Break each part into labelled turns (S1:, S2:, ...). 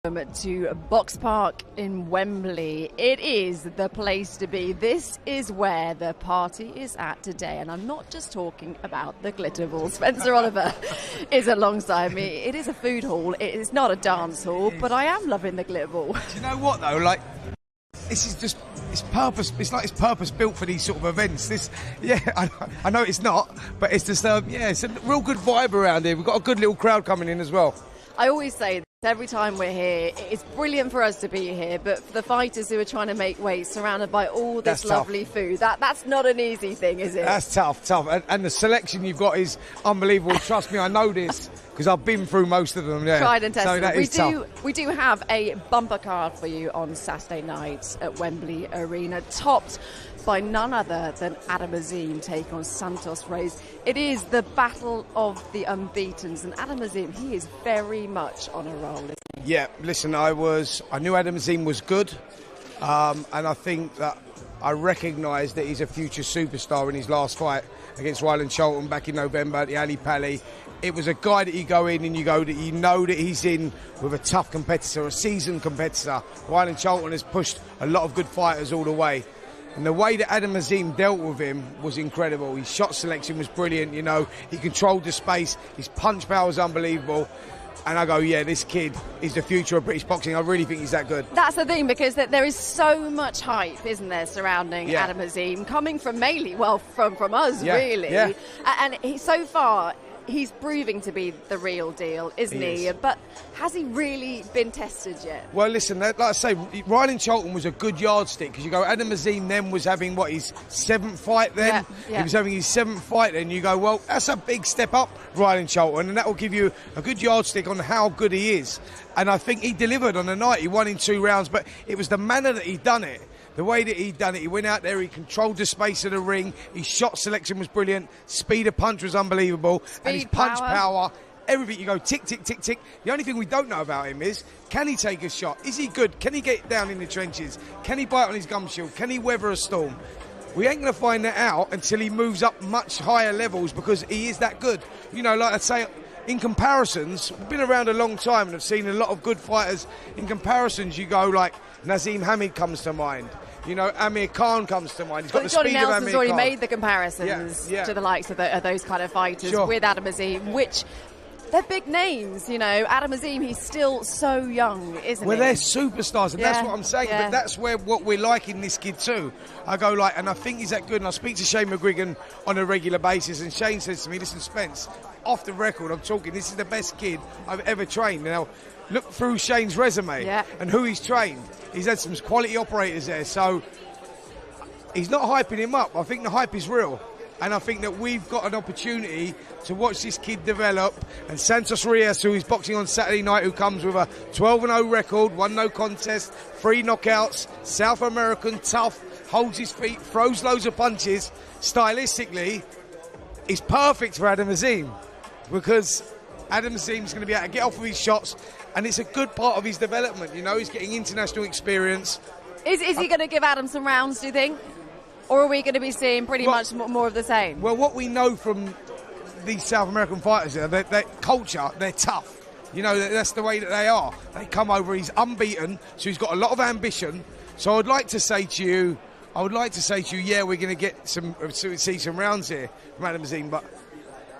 S1: To BoxPark in Wembley. It is the place to be. This is where the party is at today, and I'm not just talking about the glitter ball. Spencer Oliver is alongside me. It is a food hall. It is not a dance hall, but I am loving the glitter ball.
S2: Do you know what though? Like, this is just it's purpose. It's like it's purpose built for these sort of events. I know it's not, but it's just it's a real good vibe around here. We've got a good little crowd coming in as well.
S1: I always say every time we're here, it's brilliant for us to be here, but for the fighters who are trying to make weight surrounded by all this lovely food, that's not an easy thing, is it?
S2: That's tough. And the selection you've got is unbelievable. Trust me, I know this because I've been through most of them. Yeah.
S1: Tried and tested.
S2: So
S1: we do have a bumper card for you on Saturday night at Wembley Arena, topped by none other than Adam Azim take on Santos Reyes. It is the battle of the unbeatens, and Adam Azim, he is very much on a roll, isn't he?
S2: Yeah, listen, I knew Adam Azim was good, and I think that I recognise that he's a future superstar in his last fight against Ryan Shelton back in November at the Ali Pally. It was a guy that you go in and you know that he's in with a tough competitor, a seasoned competitor. Ryan Shelton has pushed a lot of good fighters all the way. And the way that Adam Azim dealt with him was incredible. His shot selection was brilliant, he controlled the space, his punch power was unbelievable. And I go, yeah, this kid is the future of British boxing. I really think he's that good. That's
S1: the thing, because there is so much hype, isn't there, surrounding Adam Azim, coming from mainly, from us, really. Yeah. And so far, he's proving to be the real deal, isn't he? But has he really been tested yet?
S2: Well, listen, like I say, Ryan Shelton was a good yardstick, because you go, Adam Azim then was having, his 7th fight then? Yeah. He was having his 7th fight then. You go, well, that's a big step up, Ryan Shelton, and that will give you a good yardstick on how good he is. And I think he delivered on the night. He won in 2 rounds, but it was the manner that he'd done it. The way that he'd done it, he went out there, he controlled the space of the ring, his shot selection was brilliant, speed of punch was unbelievable, and his punch power, everything. You go tick, tick, tick, tick. The only thing we don't know about him is, can he take a shot? Is he good? Can he get down in the trenches? Can he bite on his gum shield? Can he weather a storm? We ain't going to find that out until he moves up much higher levels, because he is that good. Like I say, in comparisons, we've been around a long time and have seen a lot of good fighters. In comparisons, you go like Nazim Hamid comes to mind. Amir Khan comes to mind. He's got the speed of Amir Khan.
S1: Johnny Nelson's already made the comparisons to the likes of those kind of fighters with Adam Azim, which they're big names. Adam Azim, he's still so young, isn't he?
S2: Well, they're superstars, and that's what I'm saying. But that's what we're liking this kid too. I go and I think he's that good. And I speak to Shane McGuigan on a regular basis, and Shane says to me, listen, Spence, off the record, I'm talking, this is the best kid I've ever trained. Now, look through Shane's resume and who he's trained. He's had some quality operators there, so he's not hyping him up. I think the hype is real, and I think that we've got an opportunity to watch this kid develop. And Santos Reyes, who is boxing on Saturday night, who comes with a 12-0 record, 1 no contest, 3 knockouts, South American, tough, holds his feet, throws loads of punches, stylistically, is perfect for Adam Azim, because Adam Azim's going to be able to get off of his shots, and it's a good part of his development. He's getting international experience.
S1: Is he going to give Adam some rounds, do you think? Or are we going to be seeing pretty much more of the same?
S2: Well, what we know from these South American fighters, their culture, they're tough. That's the way that they are. They come over, he's unbeaten, so he's got a lot of ambition. So I'd like to say to you, yeah, we're going to see some rounds here from Adam Azim, but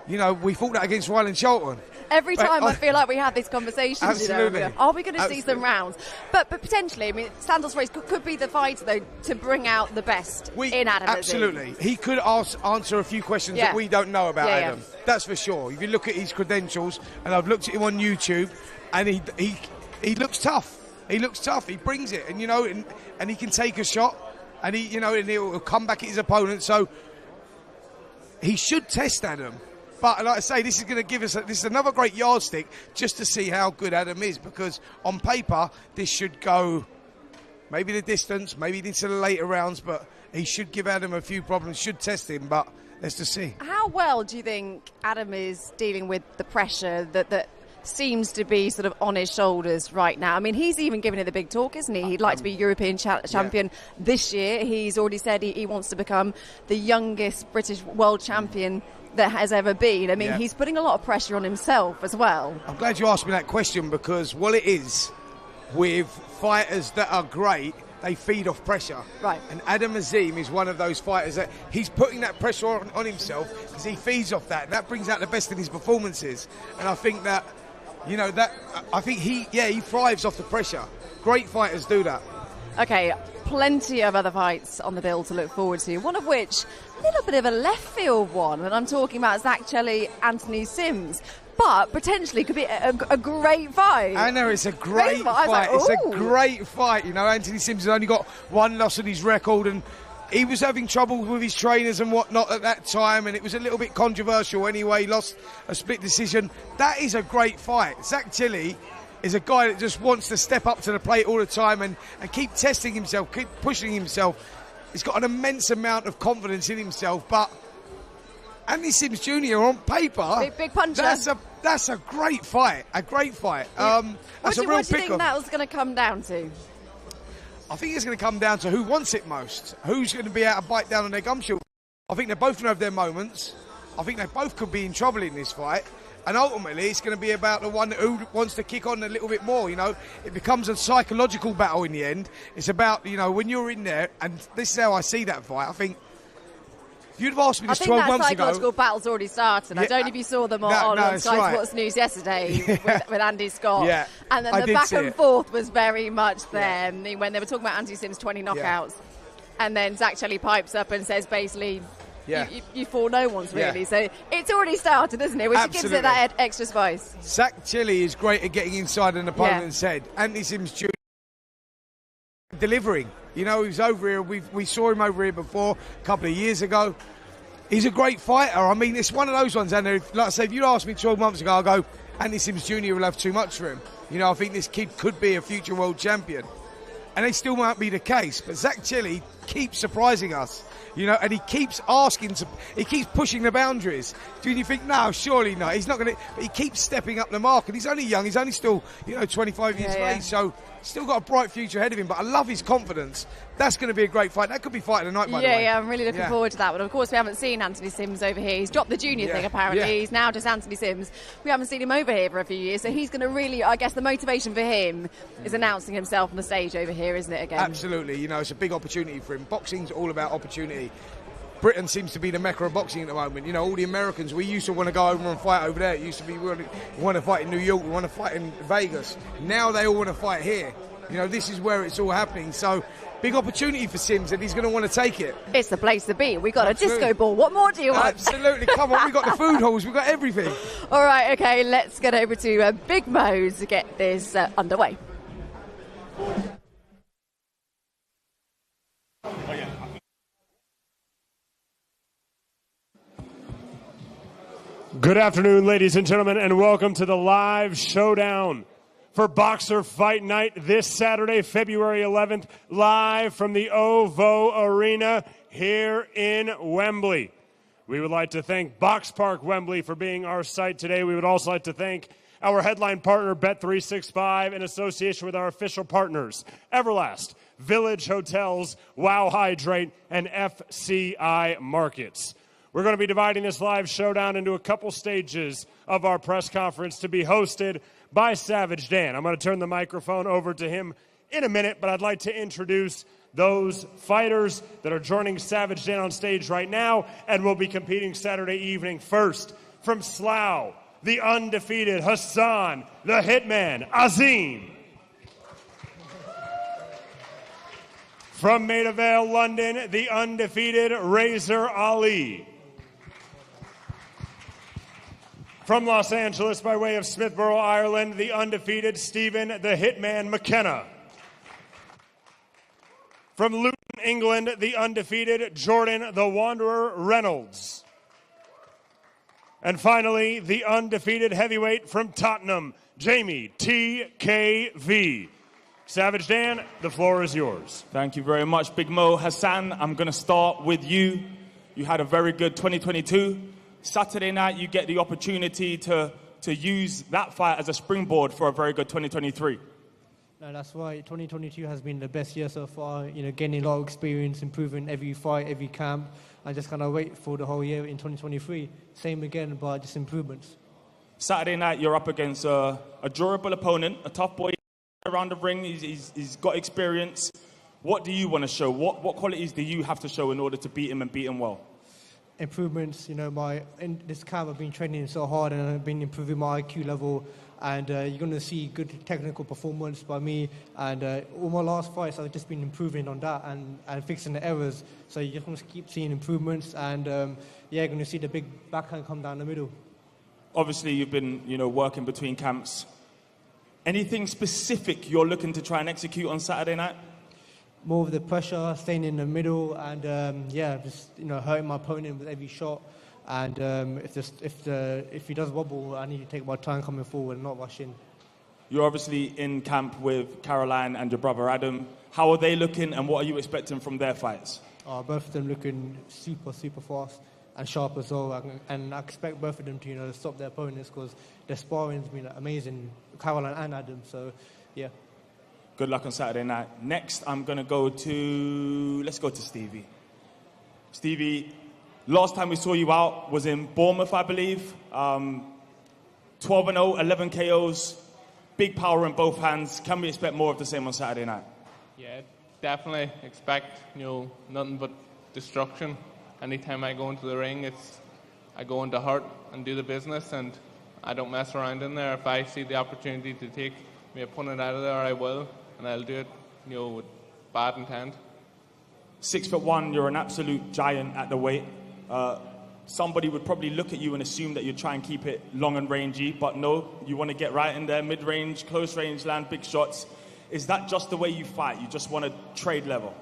S2: we fought that against Ryan Shelton.
S1: Every time I feel like we have these conversations,
S2: absolutely.
S1: Are we going to see some rounds? But potentially, Santos Reyes could be the fighter, though, to bring out the best in Adam Azim.
S2: Absolutely. He could answer a few questions that we don't know about Adam. That's for sure. If you look at his credentials, and I've looked at him on YouTube, and he looks tough. He looks tough. He brings it, and and he can take a shot, and and he'll come back at his opponent. So he should test Adam. But like I say, this is going to give us this is another great yardstick just to see how good Adam is, because on paper this should go maybe the distance, maybe into the later rounds, but he should give Adam a few problems, should test him, but let's just see.
S1: How well do you think Adam is dealing with the pressure that seems to be sort of on his shoulders right now? I mean, he's even given it the big talk, isn't he? He'd like to be European champion this year. He's already said he wants to become the youngest British world champion that has ever been. I mean, he's putting a lot of pressure on himself as well.
S2: I'm glad you asked me that question, because, well, it is. with fighters that are great, they feed off pressure.
S1: Right.
S2: And Adam Azim is one of those fighters that he's putting that pressure on himself because he feeds off that. And that brings out the best in his performances. And I think that, I think he thrives off the pressure. Great fighters do that.
S1: Okay, plenty of other fights on the bill to look forward to, one of which, a little bit of a left field one, and I'm talking about Zach Chelli, Anthony Sims. But potentially could be a great fight.
S2: I know, it's a great fight.
S1: Like,
S2: it's a great fight. Anthony Sims has only got one loss on his record, and he was having trouble with his trainers and whatnot at that time, and it was a little bit controversial anyway. He lost a split decision. That is a great fight. Zach Chelli is a guy that just wants to step up to the plate all the time and keep testing himself, keep pushing himself. He's got an immense amount of confidence in himself, but Anthony Sims Jr. on paper,
S1: big puncher.
S2: That's a great fight. A great fight. That's a real
S1: what do you
S2: pick.
S1: think that was going to come down to?
S2: I think it's going to come down to who wants it most. Who's going to be able to bite down on their gumshoe. I think they're both going to have their moments. I think they both could be in trouble in this fight. And ultimately, it's going to be about the one who wants to kick on a little bit more. It becomes a psychological battle in the end. It's about, when you're in there, and this is how I see that fight. I think if you'd have asked me this 12 months ago.
S1: I think that psychological battle's already started. I don't know if you saw them on Sky Sports News yesterday with Andy Scott.
S2: Yeah,
S1: and then the back and forth was very much there when they were talking about Anthony Sims' 20 knockouts. Yeah. And then Zach Chelli pipes up and says basically, you fool no one's really. Yeah. So it's already started, isn't it? Which gives it that extra spice.
S2: Zach Chelli is great at getting inside an opponent's head. Anthony Sims Jr. delivering. He was over here. We saw him over here before a couple of years ago. He's a great fighter. I mean, it's one of those ones, and like I say, if you'd asked me 12 months ago, I'll go, Anthony Sims Jr. will have too much for him. I think this kid could be a future world champion. And it still might be the case. But Zach Chelli keeps surprising us, and he keeps he keeps pushing the boundaries. Do you think, no, surely not. He's not going to, but he keeps stepping up the mark. And he's only young. He's only still, 25 years of age. So still got a bright future ahead of him. But I love his confidence. That's going to be a great fight. That could be fight of the night, by the way.
S1: Yeah, I'm really looking forward to that. But of course, we haven't seen Anthony Sims over here. He's dropped the junior thing, apparently. Yeah. He's now just Anthony Sims. We haven't seen him over here for a few years. So he's going to really, I guess the motivation for him is announcing himself on the stage over here, isn't it, again?
S2: Absolutely. It's a big opportunity for him. Boxing's all about opportunity. Britain seems to be the mecca of boxing at the moment. All the Americans, we used to want to go over and fight over there. It used to be, we want to fight in New York, we want to fight in Vegas. Now they all want to fight here. This is where it's all happening. So, big opportunity for Sims, and he's going to want to take it.
S1: It's the place to be. We got a disco ball. What more do you want?
S2: Absolutely. Come on, we got the food halls. We've got everything.
S1: All right, okay, let's get over to Big Mo to get this underway.
S3: Good afternoon, ladies and gentlemen, and welcome to the live showdown for Boxer Fight Night this Saturday, February 11th, live from the OVO Arena here in Wembley. We would like to thank BoxPark Wembley for being our site today. We would also like to thank our headline partner, Bet365, in association with our official partners, Everlast, Village Hotels, Wow Hydrate, and FCI Markets. We're going to be dividing this live showdown into a couple stages of our press conference to be hosted by Savage Dan. I'm going to turn the microphone over to him in a minute, but I'd like to introduce those fighters that are joining Savage Dan on stage right now and will be competing Saturday evening. First, from Slough, the undefeated Hassan, the Hitman, Azim. From Maida Vale, London, the undefeated Razor Ali. From Los Angeles, by way of Smithborough, Ireland, the undefeated Stephen the Hitman McKenna. From Luton, England, the undefeated Jordan the Wanderer Reynolds. And finally, the undefeated heavyweight from Tottenham, Jamie TKV. Savage Dan, the floor is yours.
S4: Thank you very much, Big Mo. Hassan, I'm going to start with you. You had a very good 2022. Saturday night, you get the opportunity to use that fight as a springboard for a very good 2023.
S5: No, that's right. 2022 has been the best year so far. Gaining a lot of experience, improving every fight, every camp. I just kind of wait for the whole year in 2023. Same again, but just improvements.
S4: Saturday night, you're up against a durable opponent, a tough boy, around the ring. He's got experience. What do you want to show? What qualities do you have to show in order to beat him and beat him well?
S5: Improvements. You know, in this camp I've been training so hard and I've been improving my IQ level, and you're going to see good technical performance by me, and all my last fights I've just been improving on that and fixing the errors, so you're just going to keep seeing improvements, and you're going to see the big backhand come down the middle.
S4: Obviously you've been, working between camps. Anything specific you're looking to try and execute on Saturday night?
S5: More of the pressure, staying in the middle, and just hurting my opponent with every shot. And if he does wobble, I need to take my time coming forward and not rush in.
S4: You're obviously in camp with Caroline and your brother Adam. How are they looking, and what are you expecting from their fights?
S5: Both of them looking super, super fast and sharp as well. And I expect both of them to stop their opponents, because their sparring's been amazing, Caroline and Adam. So, yeah.
S4: Good luck on Saturday night. Next, I'm going to let's go to Stevie. Stevie, last time we saw you out was in Bournemouth, I believe. 12-0, 11 KOs, big power in both hands. Can we expect more of the same on Saturday night?
S6: Yeah, definitely expect, nothing but destruction. Anytime I go into the ring, I go into hurt and do the business, and I don't mess around in there. If I see the opportunity to take my opponent out of there, I will. And I'll do it, with bad intent.
S4: 6'1", you're an absolute giant at the weight. Somebody would probably look at you and assume that you'd try and keep it long and rangy, but no, you want to get right in there, mid-range, close range, land big shots. Is that just the way you fight? You just want to trade level?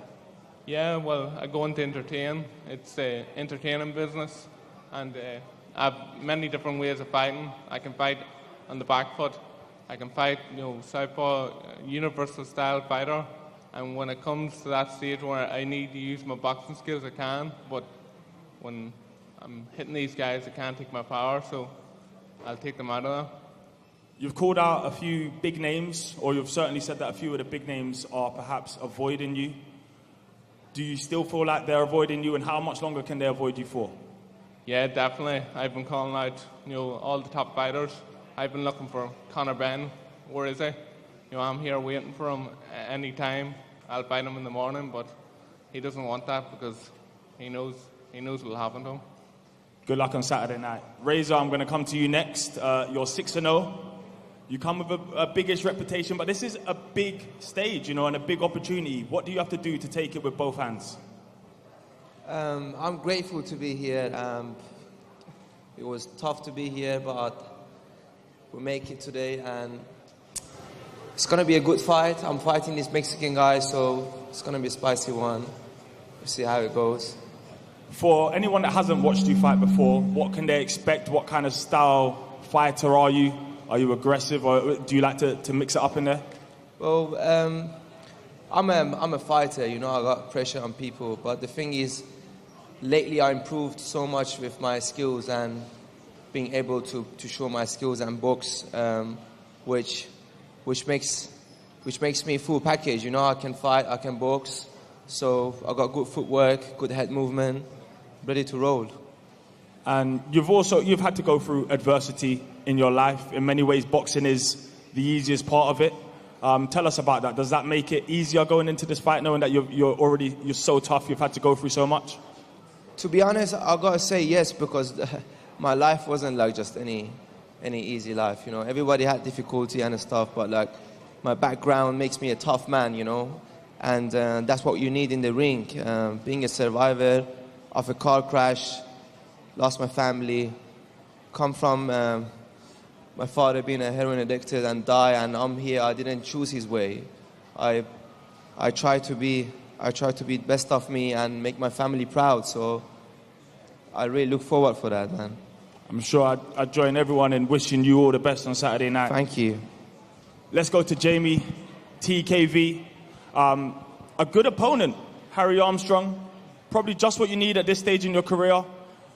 S6: Yeah, well, I go into entertain. It's an entertaining business, and I have many different ways of fighting. I can fight on the back foot. I can fight, southpaw, universal style fighter, and when it comes to that stage where I need to use my boxing skills, I can, but when I'm hitting these guys, I can't take my power, so I'll take them out of there.
S4: You've called out a few big names, or you've certainly said that a few of the big names are perhaps avoiding you. Do you still feel like they're avoiding you, and how much longer can they avoid you for?
S6: Yeah, definitely. I've been calling out, all the top fighters. I've been looking for Conor Ben. Where is he? I'm here waiting for him any time. I'll fight him in the morning, but he doesn't want that because he knows what'll happen to him.
S4: Good luck on Saturday night. Reyes, I'm going to come to you next. You're 6-0. You come with a biggish reputation, but this is a big stage, and a big opportunity. What do you have to do to take it with both hands?
S7: I'm grateful to be here. It was tough to be here, but we make it today, and it's going to be a good fight. I'm fighting this Mexican guy, so it's going to be a spicy one. We'll see how it goes.
S4: For anyone that hasn't watched you fight before, what can they expect? What kind of style fighter are you? Are you aggressive, or do you like to mix it up in there?
S7: Well, I'm a fighter, I got pressure on people, but the thing is, lately I improved so much with my skills and being able to show my skills and box, which makes me a full package. I can fight, I can box, so I got good footwork, good head movement, ready to roll.
S4: And you've had to go through adversity in your life. In many ways, boxing is the easiest part of it. Tell us about that. Does that make it easier going into this fight, knowing that you're so tough, you've had to go through so much?
S7: To be honest, I gotta say yes, because my life wasn't like just any easy life. Everybody had difficulty and stuff, but like my background makes me a tough man, and that's what you need in the ring. Being a survivor of a car crash, lost my family, come from my father being a heroin addicted and die, and I'm here. I didn't choose his way. I try to be the best of me and make my family proud. So I really look forward for that, man.
S4: I'm sure I'd join everyone in wishing you all the best on Saturday night.
S7: Thank you.
S4: Let's go to Jamie, TKV. A good opponent, Harry Armstrong. Probably just what you need at this stage in your career.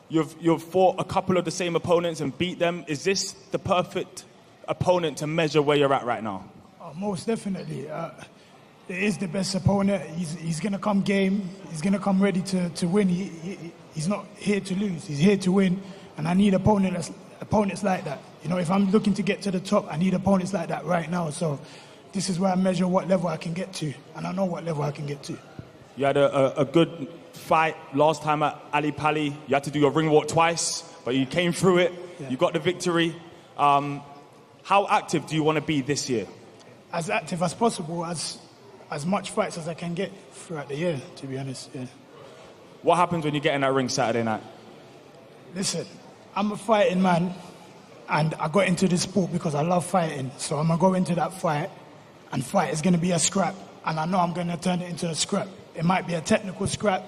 S4: You've fought a couple of the same opponents and beat them. Is this the perfect opponent to measure where you're at right now?
S8: Most definitely. It is the best opponent. He's going to come game. He's going to come ready to win. He's not here to lose. He's here to win. And I need opponents like that. If I'm looking to get to the top, I need opponents like that right now. So this is where I measure what level I can get to, and I know what level I can get to.
S4: You had a good fight last time at Ali Pali. You had to do a ring walk twice, but you came through it. Yeah. You got the victory. How active do you want to be this year?
S8: As active as possible, as much fights as I can get throughout the year, to be honest. Yeah.
S4: What happens when you get in that ring Saturday night?
S8: Listen, I'm a fighting man, and I got into this sport because I love fighting. So I'm going to go into that fight, and fight is going to be a scrap. And I know I'm going to turn it into a scrap. It might be a technical scrap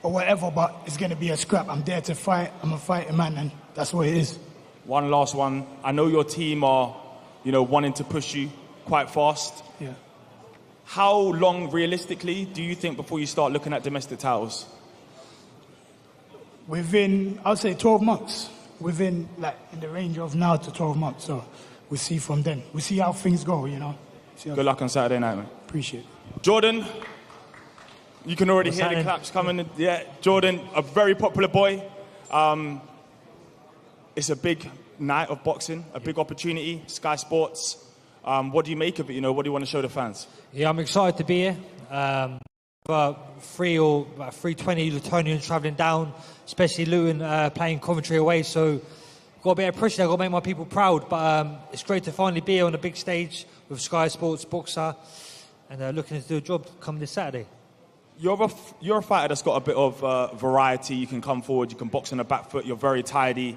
S8: or whatever, but it's going to be a scrap. I'm there to fight. I'm a fighting man, and that's what it is.
S4: One last one. I know your team are, wanting to push you quite fast.
S8: Yeah.
S4: How long, realistically, do you think before you start looking at domestic titles?
S8: Within, I'll say 12 months. Within, in the range of now to 12 months. So we'll see from then. We'll see how things go,
S4: Good luck on Saturday night, man.
S8: Appreciate it.
S4: Jordan, you can already hear the claps coming. Yeah, Jordan, a very popular boy. It's a big night of boxing, a big opportunity, Sky Sports. What do you make of it? What do you want to show the fans?
S9: Yeah, I'm excited to be here. About 320 Lutonians travelling down, especially Luton playing Coventry away. So got a bit of pressure. I've got to make my people proud. But it's great to finally be here on a big stage with Sky Sports Boxer, and looking to do a job come this Saturday.
S4: You're a fighter that's got a bit of variety. You can come forward, you can box on the back foot, you're very tidy.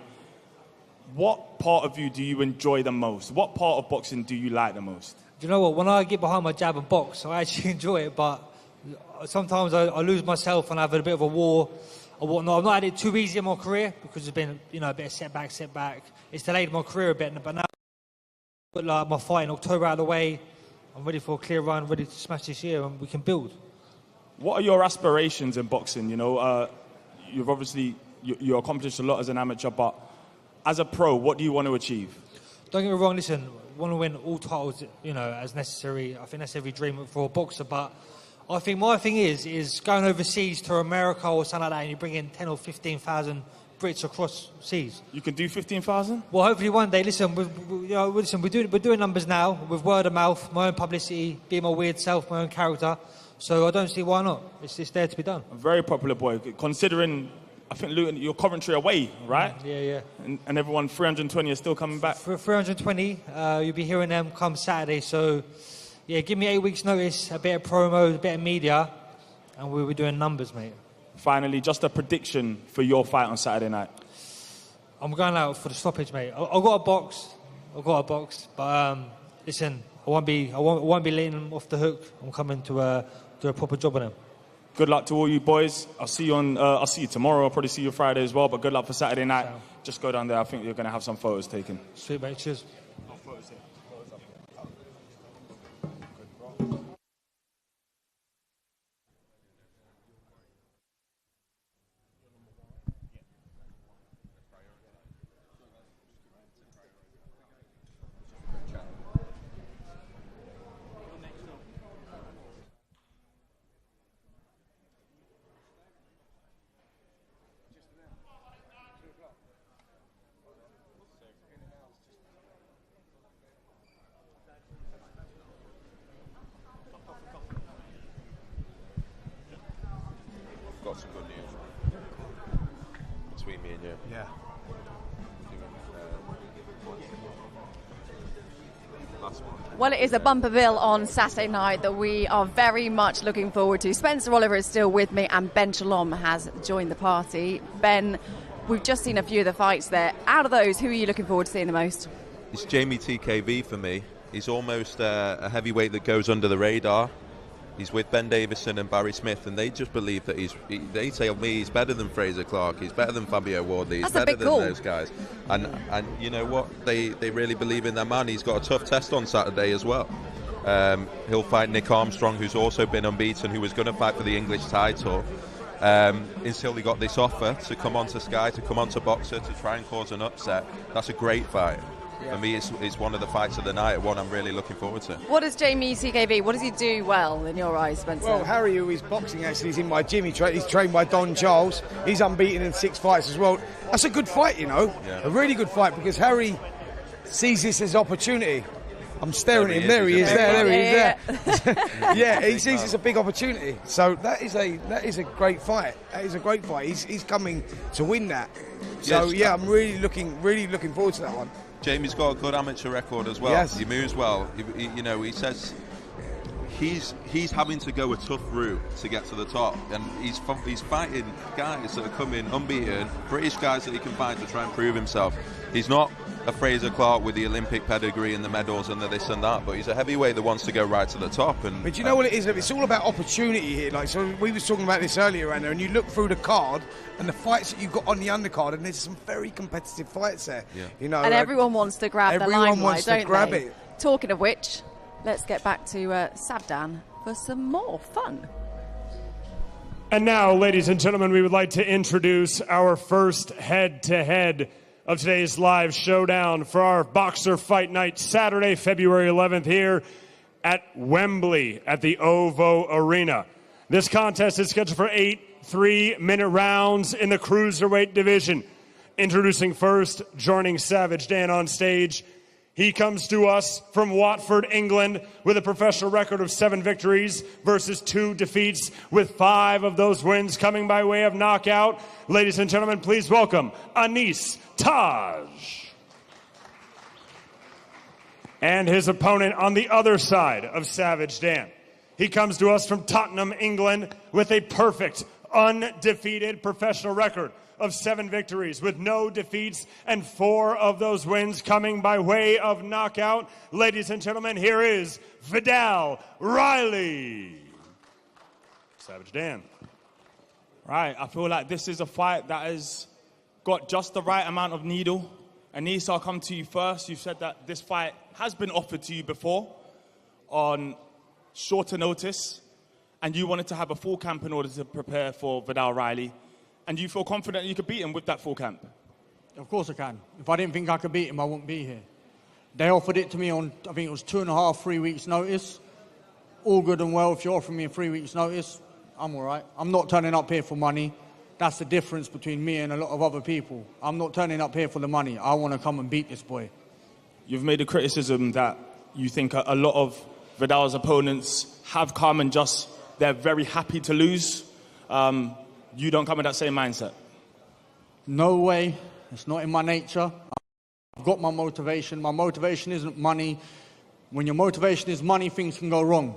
S4: What part of you do you enjoy the most? What part of boxing do you like the most?
S9: Do you know what? When I get behind my jab and box, I actually enjoy it, but sometimes I lose myself and I have a bit of a war or whatnot. I've not had it too easy in my career because there's been, a bit of setback. It's delayed my career a bit, but now I've got my fight in October out of the way. I'm ready for a clear run, ready to smash this year, and we can build.
S4: What are your aspirations in boxing? You've obviously you accomplished a lot as an amateur, but as a pro, what do you want to achieve?
S9: Don't get me wrong, listen, I want to win all titles, as necessary. I think that's every dream for a boxer, but I think my thing is going overseas to America or something like that, and you bring in 10 or 15,000 Brits across seas.
S4: You can do 15,000?
S9: Well, hopefully one day. Listen, we're doing numbers now with word of mouth, my own publicity, being my weird self, my own character. So I don't see why not. It's just there to be done.
S4: A very popular boy, considering I think Luton, you're Coventry away, right?
S9: Yeah.
S4: And everyone 320 are still coming back.
S9: For 320, you'll be hearing them come Saturday. So yeah, give me 8 weeks' notice, a bit of promo, a bit of media, and we'll be doing numbers, mate.
S4: Finally, just a prediction for your fight on Saturday night.
S9: I'm going out for the stoppage, mate. I've got a box, but listen, I won't be letting them off the hook. I'm coming to do a proper job on them.
S4: Good luck to all you boys. I'll see you tomorrow. I'll probably see you Friday as well. But good luck for Saturday night. Just go down there. I think you're going to have some photos taken.
S9: Sweet, mate. Cheers.
S10: Got some good news between me and you.
S2: Yeah.
S1: Well, it is a bumper bill on Saturday night that we are very much looking forward to. Spencer Oliver is still with me, and Ben Shalom has joined the party. Ben, we've just seen a few of the fights there. Out of those, who are you looking forward to seeing the most?
S10: It's Jamie TKV for me. He's almost a heavyweight that goes under the radar. He's with Ben Davison and Barry Smith, and they just believe that they tell me he's better than Fraser Clark, he's better than Fabio Wardley, he's better than those guys. And you know what? They really believe in their man. He's got a tough test on Saturday as well. He'll fight Nick Armstrong, who's also been unbeaten, who was going to fight for the English title. Until he got this offer to come onto Sky, to come onto Boxer, to try and cause an upset. That's a great fight. For me, it's one of the fights of the night, one I'm really looking forward to.
S1: What does Jamie TKV, what does he do well in your eyes, Spencer?
S2: Well, Harry, who is boxing actually, he's in my gym. He's trained by Don Charles. He's unbeaten in 6 fights as well. That's a good fight, a really good fight, because Harry sees this as opportunity. I'm staring at him. There he is. There he is. There. Yeah, he sees it's a big opportunity. So that is a great fight. That is a great fight. He's coming to win that. So yeah, I'm really looking forward to that one.
S10: Jamie's got a good amateur record as well.
S2: Yes.
S10: He moves well. He says he's having to go a tough route to get to the top, and he's fighting guys that are coming unbeaten, British guys that he can fight to try and prove himself. He's not a Fraser Clark with the Olympic pedigree and the medals and the this and that, but he's a heavyweight that wants to go right to the top.
S2: But you know what it is? It's all about opportunity here. Like, so we was talking about this earlier, Anna, and you look through the card and the fights that you've got on the undercard, and there's some very competitive fights there.
S10: Yeah.
S2: You know,
S1: and everyone wants to grab the limelight,
S2: wants to
S1: don't
S2: grab
S1: they?
S2: it.
S1: Talking of which, let's get back to Showdown for some more fun.
S3: And now, ladies and gentlemen, we would like to introduce our first head-to-head of today's live showdown for our Boxer Fight Night, Saturday, February 11th, here at Wembley at the OVO Arena. This contest is scheduled for 8 3-minute rounds in the cruiserweight division. Introducing first, joining Savage Dan on stage. He comes to us from Watford, England, with a professional record of 7 victories versus 2 defeats, with 5 of those wins coming by way of knockout. Ladies and gentlemen, please welcome Anis Taj. And his opponent on the other side of Savage Dan. He comes to us from Tottenham, England, with a perfect, undefeated professional record of 7 victories with no defeats, and 4 of those wins coming by way of knockout. Ladies and gentlemen, here is Viddal Riley. Savage Dan.
S4: Right, I feel like this is a fight that has got just the right amount of needle. Anis, I'll come to you first. You said that this fight has been offered to you before on shorter notice, and you wanted to have a full camp in order to prepare for Viddal Riley. And you feel confident you could beat him with that full camp?
S11: Of course I can. If I didn't think I could beat him, I wouldn't be here. They offered it to me on, I think it was 2.5, 3 weeks' notice. All good and well. If you're offering me a 3 weeks' notice, I'm all right. I'm not turning up here for money. That's the difference between me and a lot of other people. I'm not turning up here for the money. I want to come and beat this boy.
S4: You've made a criticism that you think a lot of Viddal's opponents have come and just, they're very happy to lose. You don't come with that same mindset?
S11: No way. It's not in my nature. I've got my motivation. My motivation isn't money. When your motivation is money, things can go wrong.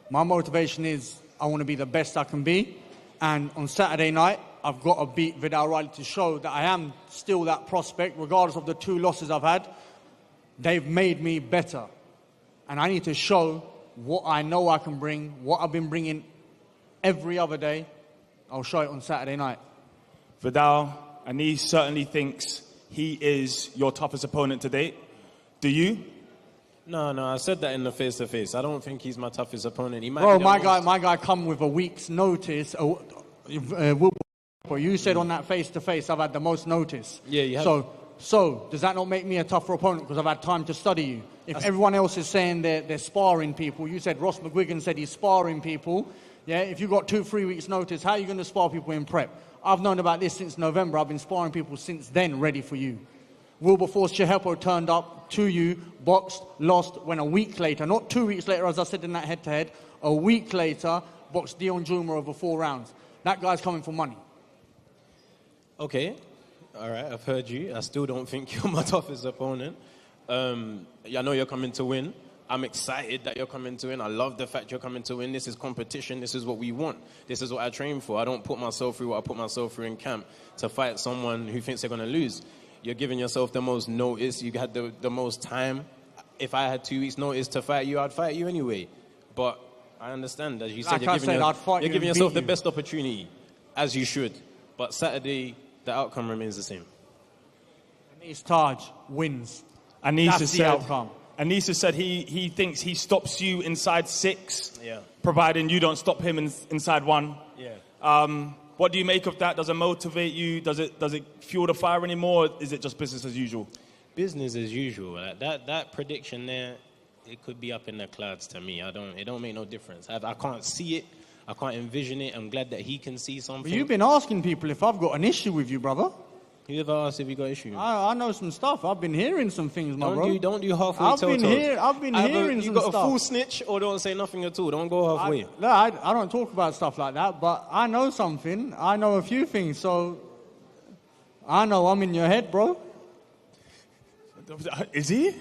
S11: My motivation is I want to be the best I can be. And on Saturday night, I've got to beat Viddal Riley to show that I am still that prospect, regardless of the 2 losses I've had. They've made me better. And I need to show what I know I can bring, what I've been bringing every other day. I'll show it on Saturday night.
S4: Viddal, Anis certainly thinks he is your toughest opponent to date. Do you?
S12: No, I said that in the face-to-face. I don't think he's my toughest opponent. He might
S11: Bro,
S12: be
S11: my guy come with a week's notice. You said on that face-to-face I've had the most notice.
S12: Yeah, you have.
S11: So does that not make me a tougher opponent because I've had time to study you? If everyone else is saying they're sparring people, you said Ross McGuigan said he's sparring people. Yeah, if you've got 2-3 weeks' notice, how are you going to spar people in prep? I've known about this since November. I've been sparring people since then, ready for you. Wilberforce Chehepo turned up to you, boxed, lost, when a week later, not 2 weeks later, as I said in that head-to-head, a week later, boxed Dion Juma over 4 rounds. That guy's coming for money.
S12: Okay, all right, I've heard you. I still don't think you're my toughest opponent. I know you're coming to win. I'm excited that you're coming to win. I love the fact you're coming to win. This is competition. This is what we want. This is what I train for. I don't put myself through what I put myself through in camp to fight someone who thinks they're going to lose. You're giving yourself the most notice. You had the most time. If I had 2 weeks' notice to fight you, I'd fight you anyway. But I understand, as you said, you're giving yourself the best opportunity, as you should. But Saturday, the outcome remains the same.
S11: Anis Taj wins.
S4: That's the outcome. Anis said he thinks he stops you inside 6, providing you don't stop him inside 1.
S12: Yeah.
S4: What do you make of that? Does it motivate you? Does it fuel the fire anymore? Or is it just business as usual?
S12: Business as usual. That prediction there, it could be up in the clouds to me. It don't make no difference. I can't see it. I can't envision it. I'm glad that he can see something.
S11: But you've been asking people if I've got an issue with you, brother.
S12: Whoever asked if you got issues?
S11: I know some stuff. I've been hearing some things, bro.
S12: Don't do halfway
S11: I've
S12: toe-toes.
S11: been hearing some stuff.
S12: You got a full snitch or don't say nothing at all. Don't go halfway.
S11: I don't talk about stuff like that, but I know something. I know a few things, so I know I'm in your head, bro.
S4: Is he?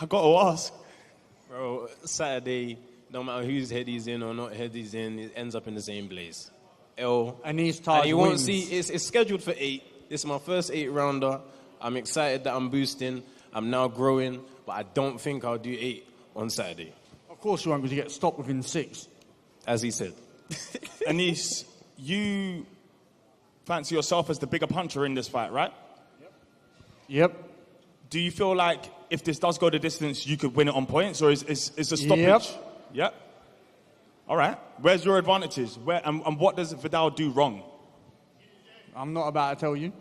S4: I got to ask.
S12: Bro, Saturday, no matter whose head he's in or not head he's in, it ends up in the same place.
S11: And he's tired.
S12: And you won't see, it's scheduled for 8. This is my first 8-rounder. I'm excited that I'm boosting. I'm now growing, but I don't think I'll do 8 on Saturday.
S11: Of course you won't, because you get stopped within 6.
S12: As he said.
S4: Anis, you fancy yourself as the bigger puncher in this fight, right?
S11: Yep.
S4: Do you feel like if this does go the distance, you could win it on points, or is a stoppage?
S11: Yep.
S4: Yep. All right. Where's your advantages? And what does Viddal do wrong?
S11: I'm not about to tell you.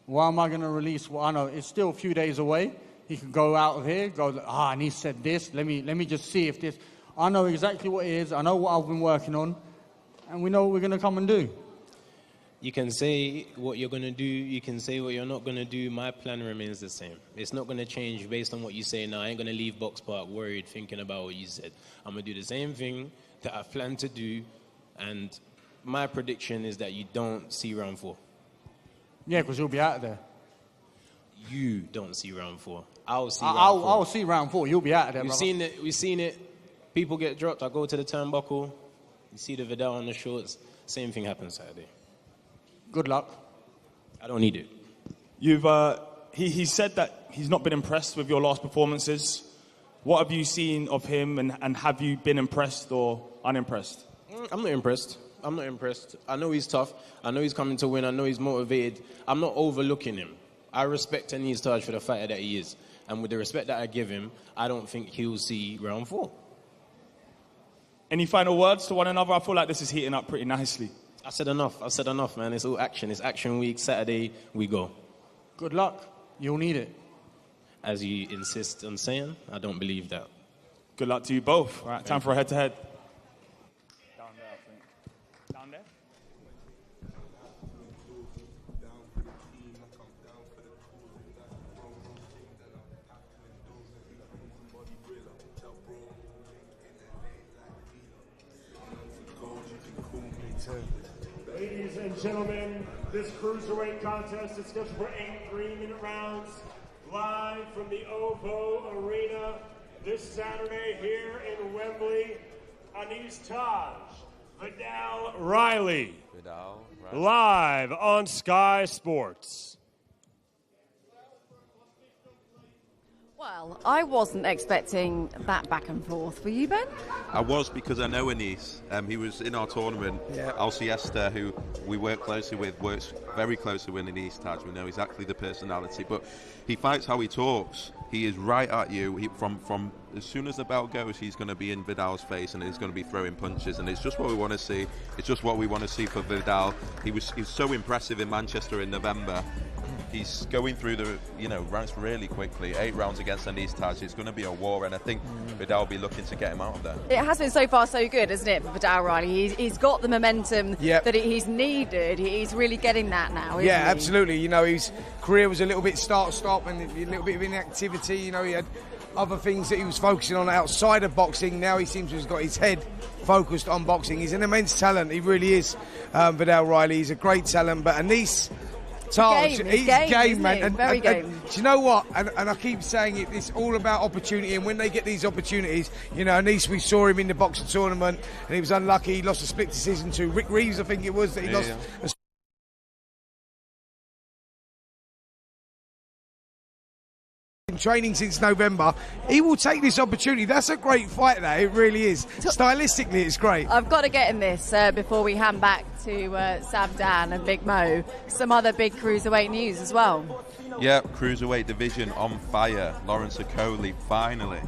S11: Why am I going to release what I know? It's still a few days away. He could go out of here, and he said this. Let me just see if this. I know exactly what it is. I know what I've been working on, and we know what we're going to come and do.
S12: You can say what you're going to do. You can say what you're not going to do. My plan remains the same. It's not going to change based on what you say now. I ain't going to leave BoxPark worried, thinking about what you said. I'm going to do the same thing that I plan to do, and my prediction is that you don't see round 4.
S11: Yeah, because you'll be out there.
S12: You don't see round 4. I'll see
S11: I'll see round 4. You'll be out of there,
S12: We've seen it. People get dropped. I go to the turnbuckle. You see the Viddal on the shorts. Same thing happens Saturday.
S11: Good luck.
S12: I don't need it.
S4: He said that he's not been impressed with your last performances. What have you seen of him, and have you been impressed or unimpressed?
S12: I'm not impressed. I know he's tough. I know he's coming to win. I know he's motivated. I'm not overlooking him. I respect Anis Taj for the fighter that he is. And with the respect that I give him, I don't think he'll see round 4.
S4: Any final words to one another? I feel like this is heating up pretty nicely.
S12: I said enough, man. It's all action. It's action week. Saturday, we go.
S11: Good luck. You'll need it.
S12: As you insist on saying, I don't believe that.
S4: Good luck to you both. All right, time for a head-to-head. Down there, I think. Down there?
S3: Ladies and gentlemen, this cruiserweight contest is scheduled for 8 3-minute rounds, live from the OVO Arena this Saturday here in Wembley. Anis Taj, Viddal Riley, live on Sky Sports.
S1: Well, I wasn't expecting that back and forth. Were you, Ben?
S10: I was, because I know Anis. He was in our tournament.
S2: Yeah.
S10: Alciesta, who we work closely with, works very closely with Anis Taj. We know exactly the personality, but he fights how he talks. He is right at you. From as soon as the bell goes, he's going to be in Viddal's face and he's going to be throwing punches, and it's just what we want to see. It's just what we want to see for Viddal. He was so impressive in Manchester in November. He's going through the rounds really quickly. 8 rounds against Anis Taj. It's going to be a war, and I think Viddal will be looking to get him out of there.
S1: It has been so far so good, isn't it, for Viddal Riley? He's got the momentum that he's needed. He's really getting that now, isn't he?
S2: Absolutely. His career was a little bit start-stop and a little bit of inactivity. He had other things that he was focusing on outside of boxing. Now he seems to have got his head focused on boxing. He's an immense talent. He really is, Viddal Riley. He's a great talent, but Anis Taj, he's game, man. And do you know what? And I keep saying it, it's all about opportunity. And when they get these opportunities, Anis, we saw him in the boxing tournament, and he was unlucky. He lost a split decision to Rick Reeves, I think it was, that he lost. Training since November. He will take this opportunity. That's a great fight, that it really is. Stylistically, it's great.
S1: I've got to get in this before we hand back to Sam Dan and Big Mo. Some other big cruiserweight news as well.
S10: Yeah, cruiserweight division on fire. Lawrence Okoli, finally.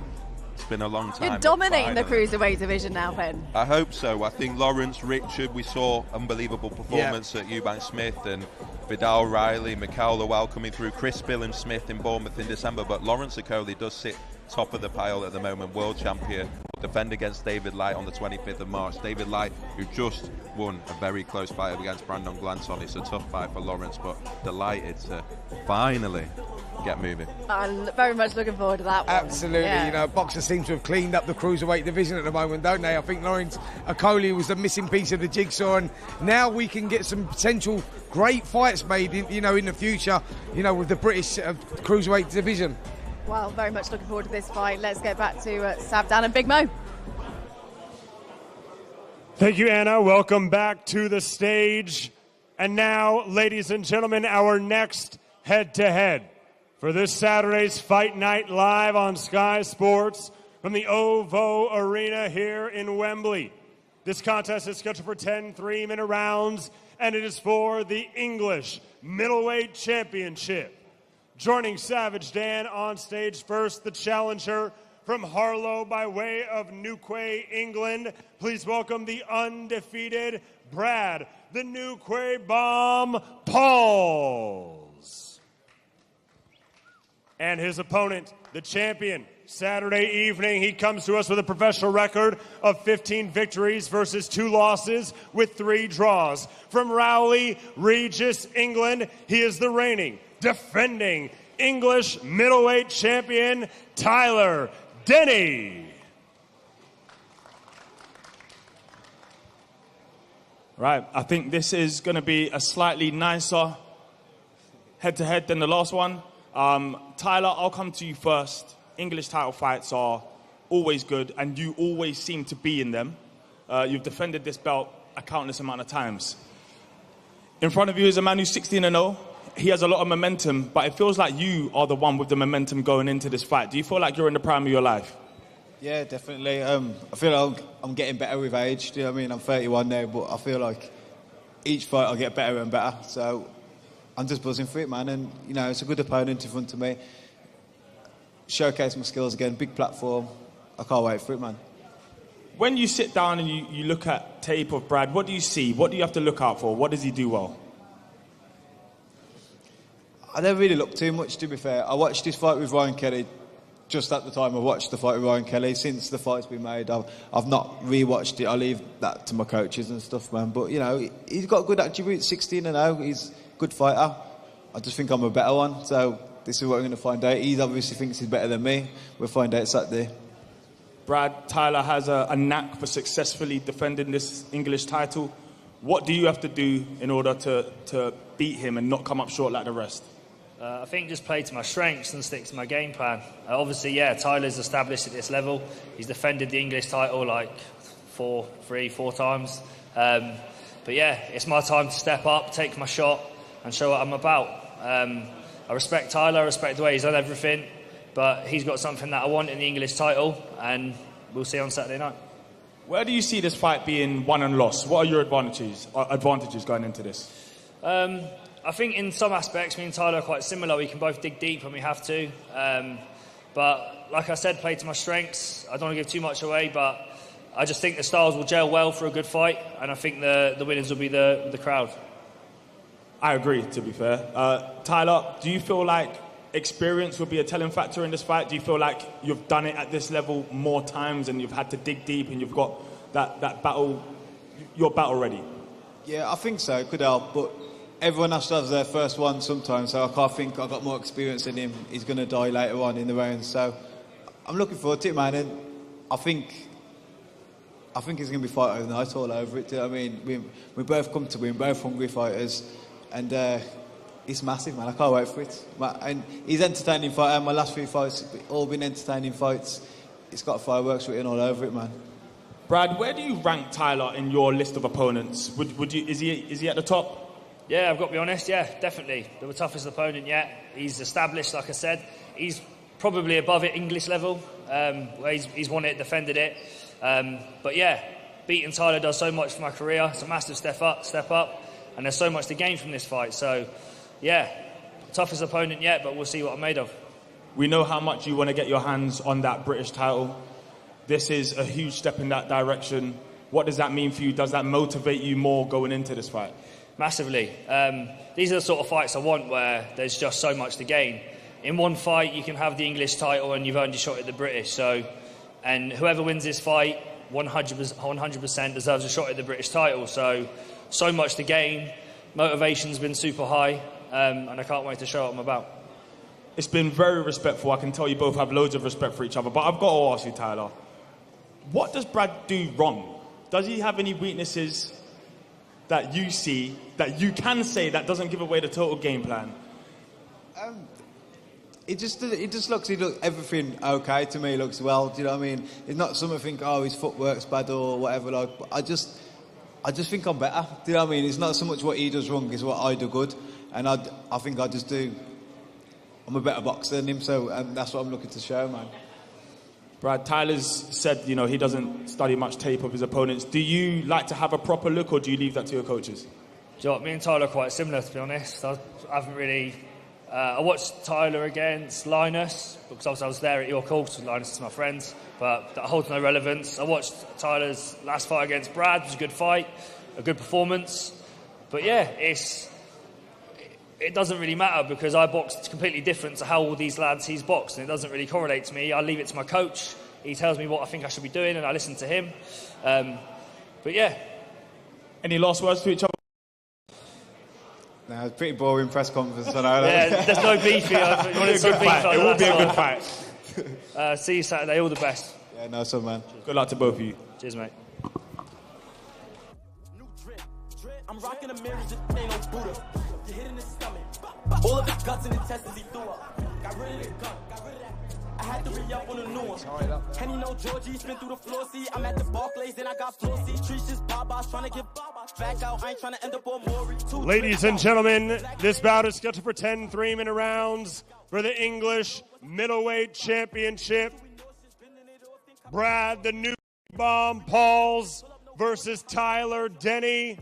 S10: It's been a long time.
S1: You're dominating the cruiserweight division now, Ben.
S10: I hope so. I think Lawrence, Richard, we saw unbelievable performance at Eubank Smith, and Viddal Riley, Mikhail Lowell coming through, Chris Billham Smith in Bournemouth in December, but Lawrence Okoli does sit top of the pile at the moment, world champion. defend against David Light on the 25th of March. David Light, who just won a very close fight against Brandon Glanson. It's a tough fight for Lawrence, but delighted to finally get moving.
S1: I'm very much looking forward to that one.
S2: Absolutely.
S1: Yeah.
S2: You know, boxers seem to have cleaned up the cruiserweight division at the moment, don't they? I think Lawrence Okoli was the missing piece of the jigsaw, and now we can get some potential great fights made in the future, with the British cruiserweight division.
S1: Well, very much looking forward to this fight. Let's get back to Showdown and Big Mo.
S3: Thank you, Anna. Welcome back to the stage. And now, ladies and gentlemen, our next head-to-head for this Saturday's Fight Night live on Sky Sports from the OVO Arena here in Wembley. This contest is scheduled for 10 3-minute rounds, and it is for the English Middleweight Championship. Joining Savage Dan on stage first, the challenger from Harlow by way of Newquay, England. Please welcome the undefeated Brad, the Newquay Bomb, Pauls. And his opponent, the champion. Saturday evening, he comes to us with a professional record of 15 victories versus 2 losses with 3 draws. From Rowley, Regis, England, he is the reigning, defending English middleweight champion, Tyler Denny.
S4: Right, I think this is going to be a slightly nicer head-to-head than the last one. Tyler, I'll come to you first. English title fights are always good, and you always seem to be in them. You've defended this belt a countless amount of times. In front of you is a man who's 16-0. He has a lot of momentum, but it feels like you are the one with the momentum going into this fight. Do you feel like you're in the prime of your life?
S13: Yeah, definitely. I feel like I'm getting better with age. Do you know what I mean? I'm 31 now, but I feel like each fight I get better and better. So I'm just buzzing for it, man. And, it's a good opponent in front of me. Showcase my skills again, big platform. I can't wait for it, man.
S4: When you sit down and you look at tape of Brad, what do you see? What do you have to look out for? What does he do well?
S13: I don't really look too much, to be fair. I watched his fight with Ryan Kelly just at the time I watched the fight with Ryan Kelly. Since the fight's been made, I've not re-watched it. I leave that to my coaches and stuff, man. But, he's got good attributes, 16-0. He's a good fighter. I just think I'm a better one. So this is what we're going to find out. He obviously thinks he's better than me. We'll find out Saturday.
S4: Brad, Tyler has a knack for successfully defending this English title. What do you have to do in order to beat him and not come up short like the rest?
S14: I think just play to my strengths and stick to my game plan. Obviously, Tyler's established at this level. He's defended the English title like 4 times. But it's my time to step up, take my shot and show what I'm about. I respect Tyler, I respect the way he's done everything, but he's got something that I want in the English title, and we'll see on Saturday night.
S4: Where do you see this fight being won and lost? What are your advantages going into this?
S14: I think in some aspects, me and Tyler are quite similar. We can both dig deep when we have to. But like I said, play to my strengths. I don't want to give too much away, but I just think the styles will gel well for a good fight, and I think the winners will be the crowd.
S4: I agree, to be fair. Tyler, do you feel like experience will be a telling factor in this fight? Do you feel like you've done it at this level more times and you've had to dig deep and you've got that battle, your battle ready?
S13: Yeah, I think so. It could help, but everyone has to have their first one sometimes, so I can't think I've got more experience than him. He's going to die later on in the round, so I'm looking forward to it, man, and I think it's going to be fight of the night all over it. Do you know what I mean? We both come to win, both hungry fighters, and it's massive, man. I can't wait for it. And he's an entertaining fighter. My last few fights have all been entertaining fights. It's got fireworks written all over it, man.
S4: Brad, where do you rank Tyler in your list of opponents? Is he at the top?
S14: Yeah, I've got to be honest, definitely. The toughest opponent yet. He's established, like I said. He's probably above it English level, where he's won it, defended it. But beating Tyler does so much for my career. It's a massive step up, and there's so much to gain from this fight. So, toughest opponent yet, but we'll see what I'm made of.
S4: We know how much you want to get your hands on that British title. This is a huge step in that direction. What does that mean for you? Does that motivate you more going into this fight?
S14: Massively. These are the sort of fights I want where there's just so much to gain. In one fight, you can have the English title and you've earned your shot at the British. So, And whoever wins this fight, 100% deserves a shot at the British title. So much to gain. Motivation's been super high, and I can't wait to show what I'm about.
S4: It's been very respectful. I can tell you both have loads of respect for each other. But I've got to ask you, Tyler, what does Brad do wrong? Does he have any weaknesses that you see, that you can say, that doesn't give away the total game plan?
S13: It just looks everything okay to me. Looks well. Do you know what I mean? It's not something I think, his footwork's bad or whatever. Like, but I just think I'm better. Do you know what I mean? It's not so much what he does wrong; it's what I do good. And I think I just do. I'm a better boxer than him, so that's what I'm looking to show, man.
S4: Brad, Tyler's said, he doesn't study much tape of his opponents. Do you like to have a proper look, or do you leave that to your coaches?
S14: Do you know what? Me and Tyler are quite similar, to be honest. I haven't really... I watched Tyler against Linus, because obviously I was there at your course, so Linus is my friend, but that holds no relevance. I watched Tyler's last fight against Brad. It was a good fight, a good performance. But yeah, it doesn't really matter, because I boxed completely different to how all these lads he's boxed, and it doesn't really correlate to me. I leave it to my coach. He tells me what I think I should be doing, and I listen to him. But yeah.
S4: Any last words to each other?
S13: No, it's pretty boring press conference. I know.
S14: Yeah, there's no beef here.
S4: It will be a good fight.
S14: See you Saturday. All the best.
S13: Yeah, nice one, man.
S4: Good luck to both of you.
S14: Cheers, mate.
S15: I'm rocking a mirror, just ain't no Buddha. You hit in the stomach. All of his guts and intestines he threw up. Got rid of the gun. I had to re-up on a new one. Henny no Georgie, spin through the floor seat. I'm at the Barclays and I got floor seats. Trees Baba, trying to get back out. I ain't trying to end up on Maury.
S3: Ladies and gentlemen, this bout is scheduled for 10 3-minute rounds for the English Middleweight Championship. Brad, the new bomb Pauls versus Tyler Denny.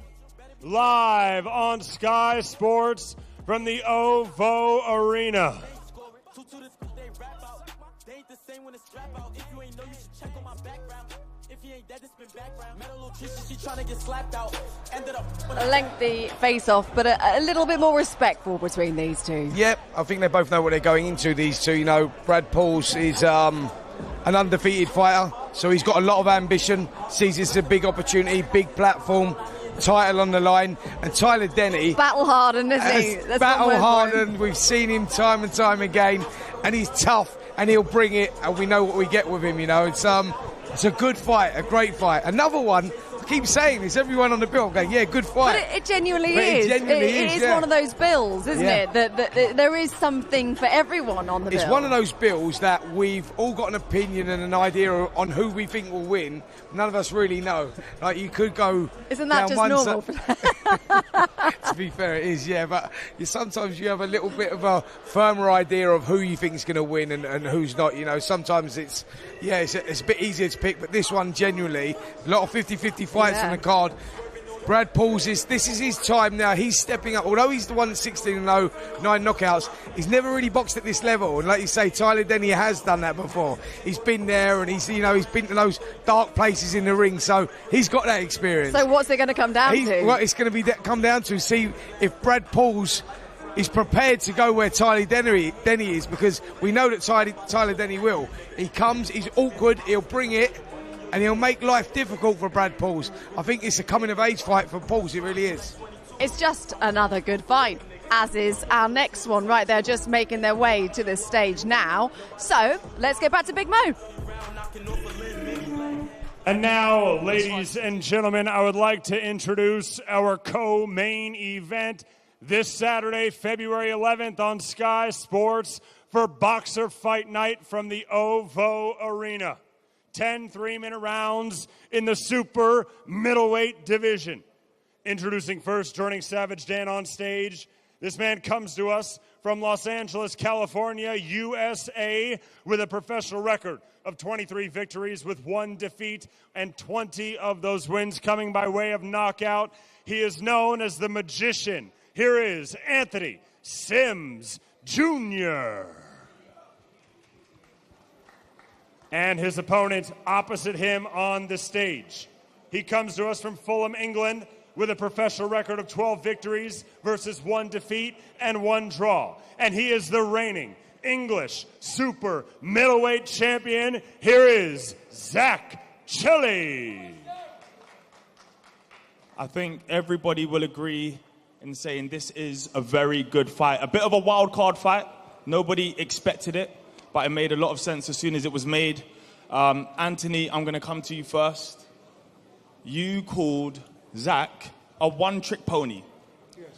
S3: Live on Sky Sports from the OVO Arena.
S1: A lengthy face-off, but a little bit more respectful between these two.
S2: Yep, I think they both know what they're going into, these two. Brad Pauls is an undefeated fighter, so he's got a lot of ambition, sees this as a big opportunity, big platform, title on the line. And Tyler Denny,
S1: battle-hardened, isn't he? That's
S2: battle-hardened. We've seen him time and time again, and he's tough, and he'll bring it, and we know what we get with him. It's a good fight, a great fight. Another one, I keep saying this, everyone on the bill going, yeah, good fight.
S1: But it genuinely is. It is one of those bills, isn't it? That there is something for everyone on the bill.
S2: It's one of those bills that we've all got an opinion and an idea on who we think will win. None of us really know. Like, you could go...
S1: Isn't that just normal?
S2: To be fair, it is, yeah. But sometimes you have a little bit of a firmer idea of who you think is going to win and who's not. Sometimes it's a bit easier to pick. But this one, genuinely, a lot of 50-50 fights on the card. Brad Pauls, this is his time now. He's stepping up. Although he's the one 16-0, 9 knockouts, he's never really boxed at this level. And like you say, Tyler Denny has done that before. He's been there, and he's been to those dark places in the ring. So he's got that experience.
S1: So what's it going to come down to?
S2: Well, it's going to come down to see if Brad Pauls is prepared to go where Tyler Denny is, because we know that Tyler Denny will. He comes, he's awkward, he'll bring it, and he'll make life difficult for Brad Pauls. I think it's a coming-of-age fight for Pauls, it really is.
S1: It's just another good fight, as is our next one right there, just making their way to the stage now. So, let's get back to Big Mo.
S3: And now, ladies and gentlemen, I would like to introduce our co-main event this Saturday, February 11th on Sky Sports for Boxer Fight Night from the OVO Arena. 10 3-minute rounds in the super middleweight division. Introducing first, joining Savage Dan on stage. This man comes to us from Los Angeles, California, USA, with a professional record of 23 victories with 1 defeat, and 20 of those wins coming by way of knockout. He is known as the Magician. Here is Anthony Sims Jr. And his opponent opposite him on the stage. He comes to us from Fulham, England, with a professional record of 12 victories versus 1 defeat and 1 draw. And he is the reigning English super middleweight champion. Here is Zach Chili.
S4: I think everybody will agree in saying this is a very good fight. A bit of a wild card fight. Nobody expected it, but it made a lot of sense as soon as it was made. Anthony, I'm going to come to you first. You called Zach a one-trick pony.
S16: Yes.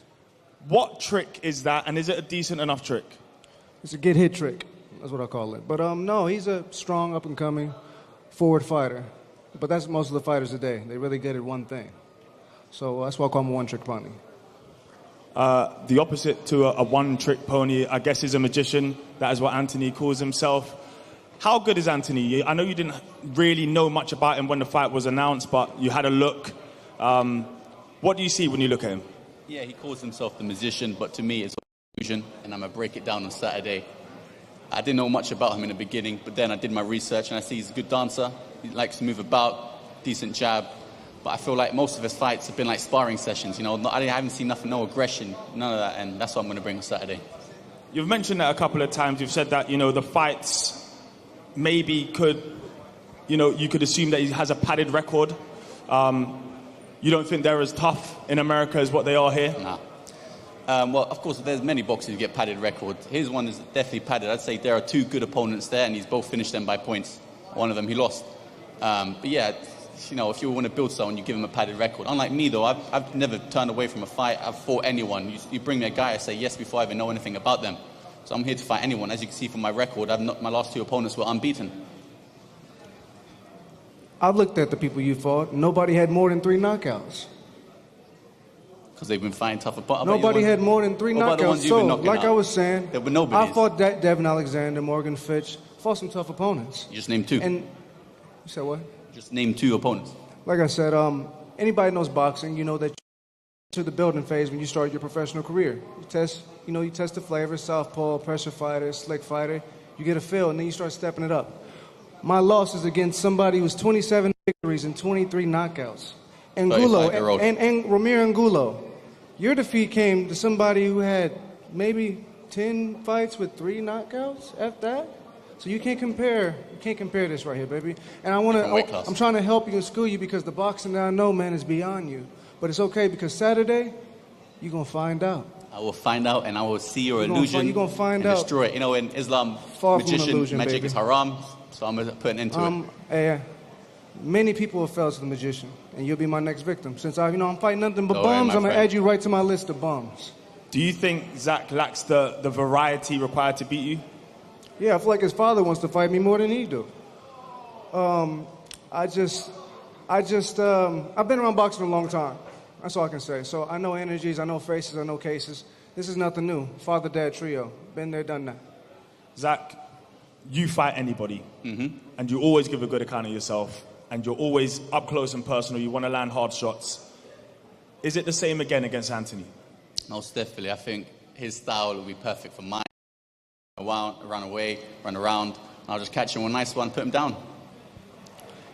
S4: What trick is that, and is it a decent enough trick?
S16: It's a get-hit trick. That's what I call it. But no, he's a strong, up-and-coming forward fighter. But that's most of the fighters today. They really good at one thing. So that's why I call him a one-trick pony.
S4: The opposite to a one-trick pony, I guess, is a magician. That is what Anthony calls himself. How good is Anthony? I know you didn't really know much about him when the fight was announced, but you had a look. What do you see when you look at him?
S17: Yeah, he calls himself the magician, but to me it's an illusion, and I'm going to break it down on Saturday. I didn't know much about him in the beginning, but then I did my research, and I see he's a good dancer. He likes to move about, decent jab. But I feel like most of his fights have been like sparring sessions, you know. I haven't seen nothing, no aggression, none of that, and that's what I'm going to bring on Saturday.
S4: You've mentioned that a couple of times. You've said that, you know, the fights maybe could, you know, you could assume that he has a padded record. You don't think they're as tough in America as what they are here?
S17: Nah. Well, of course, there's many boxers who get padded records. His one is definitely padded. I'd say there are two good opponents there, and he's both finished them by points. One of them he lost. But yeah, you know, if you want to build someone, you give him a padded record. Unlike me, though, I've never turned away from a fight. I've fought anyone. You bring me a guy, I say yes before I even know anything about them. So I'm here to fight anyone. As you can see from my record, my last two opponents were unbeaten.
S16: I've looked at the people you fought. Nobody had more than 3 knockouts.
S17: Because they've been fighting tough opponents.
S16: Nobody had more than 3 knockouts. So, like I was saying,
S17: there were nobodies.
S16: I fought Devin Alexander, Morgan Fitch, fought some tough opponents.
S17: You just named 2.
S16: And you said what?
S17: Just name 2 opponents.
S16: Like I said, anybody knows boxing, you know that to the building phase when you start your professional career. You test the flavor, southpaw, pressure fighter, slick fighter. You get a feel, and then you start stepping it up. My loss is against somebody who's 27 victories and 23 knockouts. Angulo, and Ramir Angulo. Your defeat came to somebody who had maybe 10 fights with 3 knockouts at that. So you can't compare this right here, baby. And I'm trying to help you and school you because the boxing that I know, man, is beyond you. But it's okay because Saturday, you're going to find out.
S17: I will find out and I will see your illusion.
S16: You're going to find out.
S17: Destroy it. You know, in Islam,
S16: illusion,
S17: magic
S16: baby.
S17: is haram, so I'm going to put an end to it.
S16: Many people have fell to the magician, and you'll be my next victim. Since I'm fighting nothing but bums, I'm going to add you right to my list of bums.
S4: Do you think Zach lacks the variety required to beat you?
S16: Yeah, I feel like his father wants to fight me more than he do. I've been around boxing a long time. That's all I can say. So I know energies, I know faces, I know cases. This is nothing new. Father-dad trio. Been there, done that.
S4: Zach, you fight anybody, and you always give a good account of yourself, and you're always up close and personal. You want to land hard shots. Is it the same again against Anthony?
S17: Most definitely. I think his style will be perfect for mine. Run away, run around, and I'll just catch him one nice one, put him down.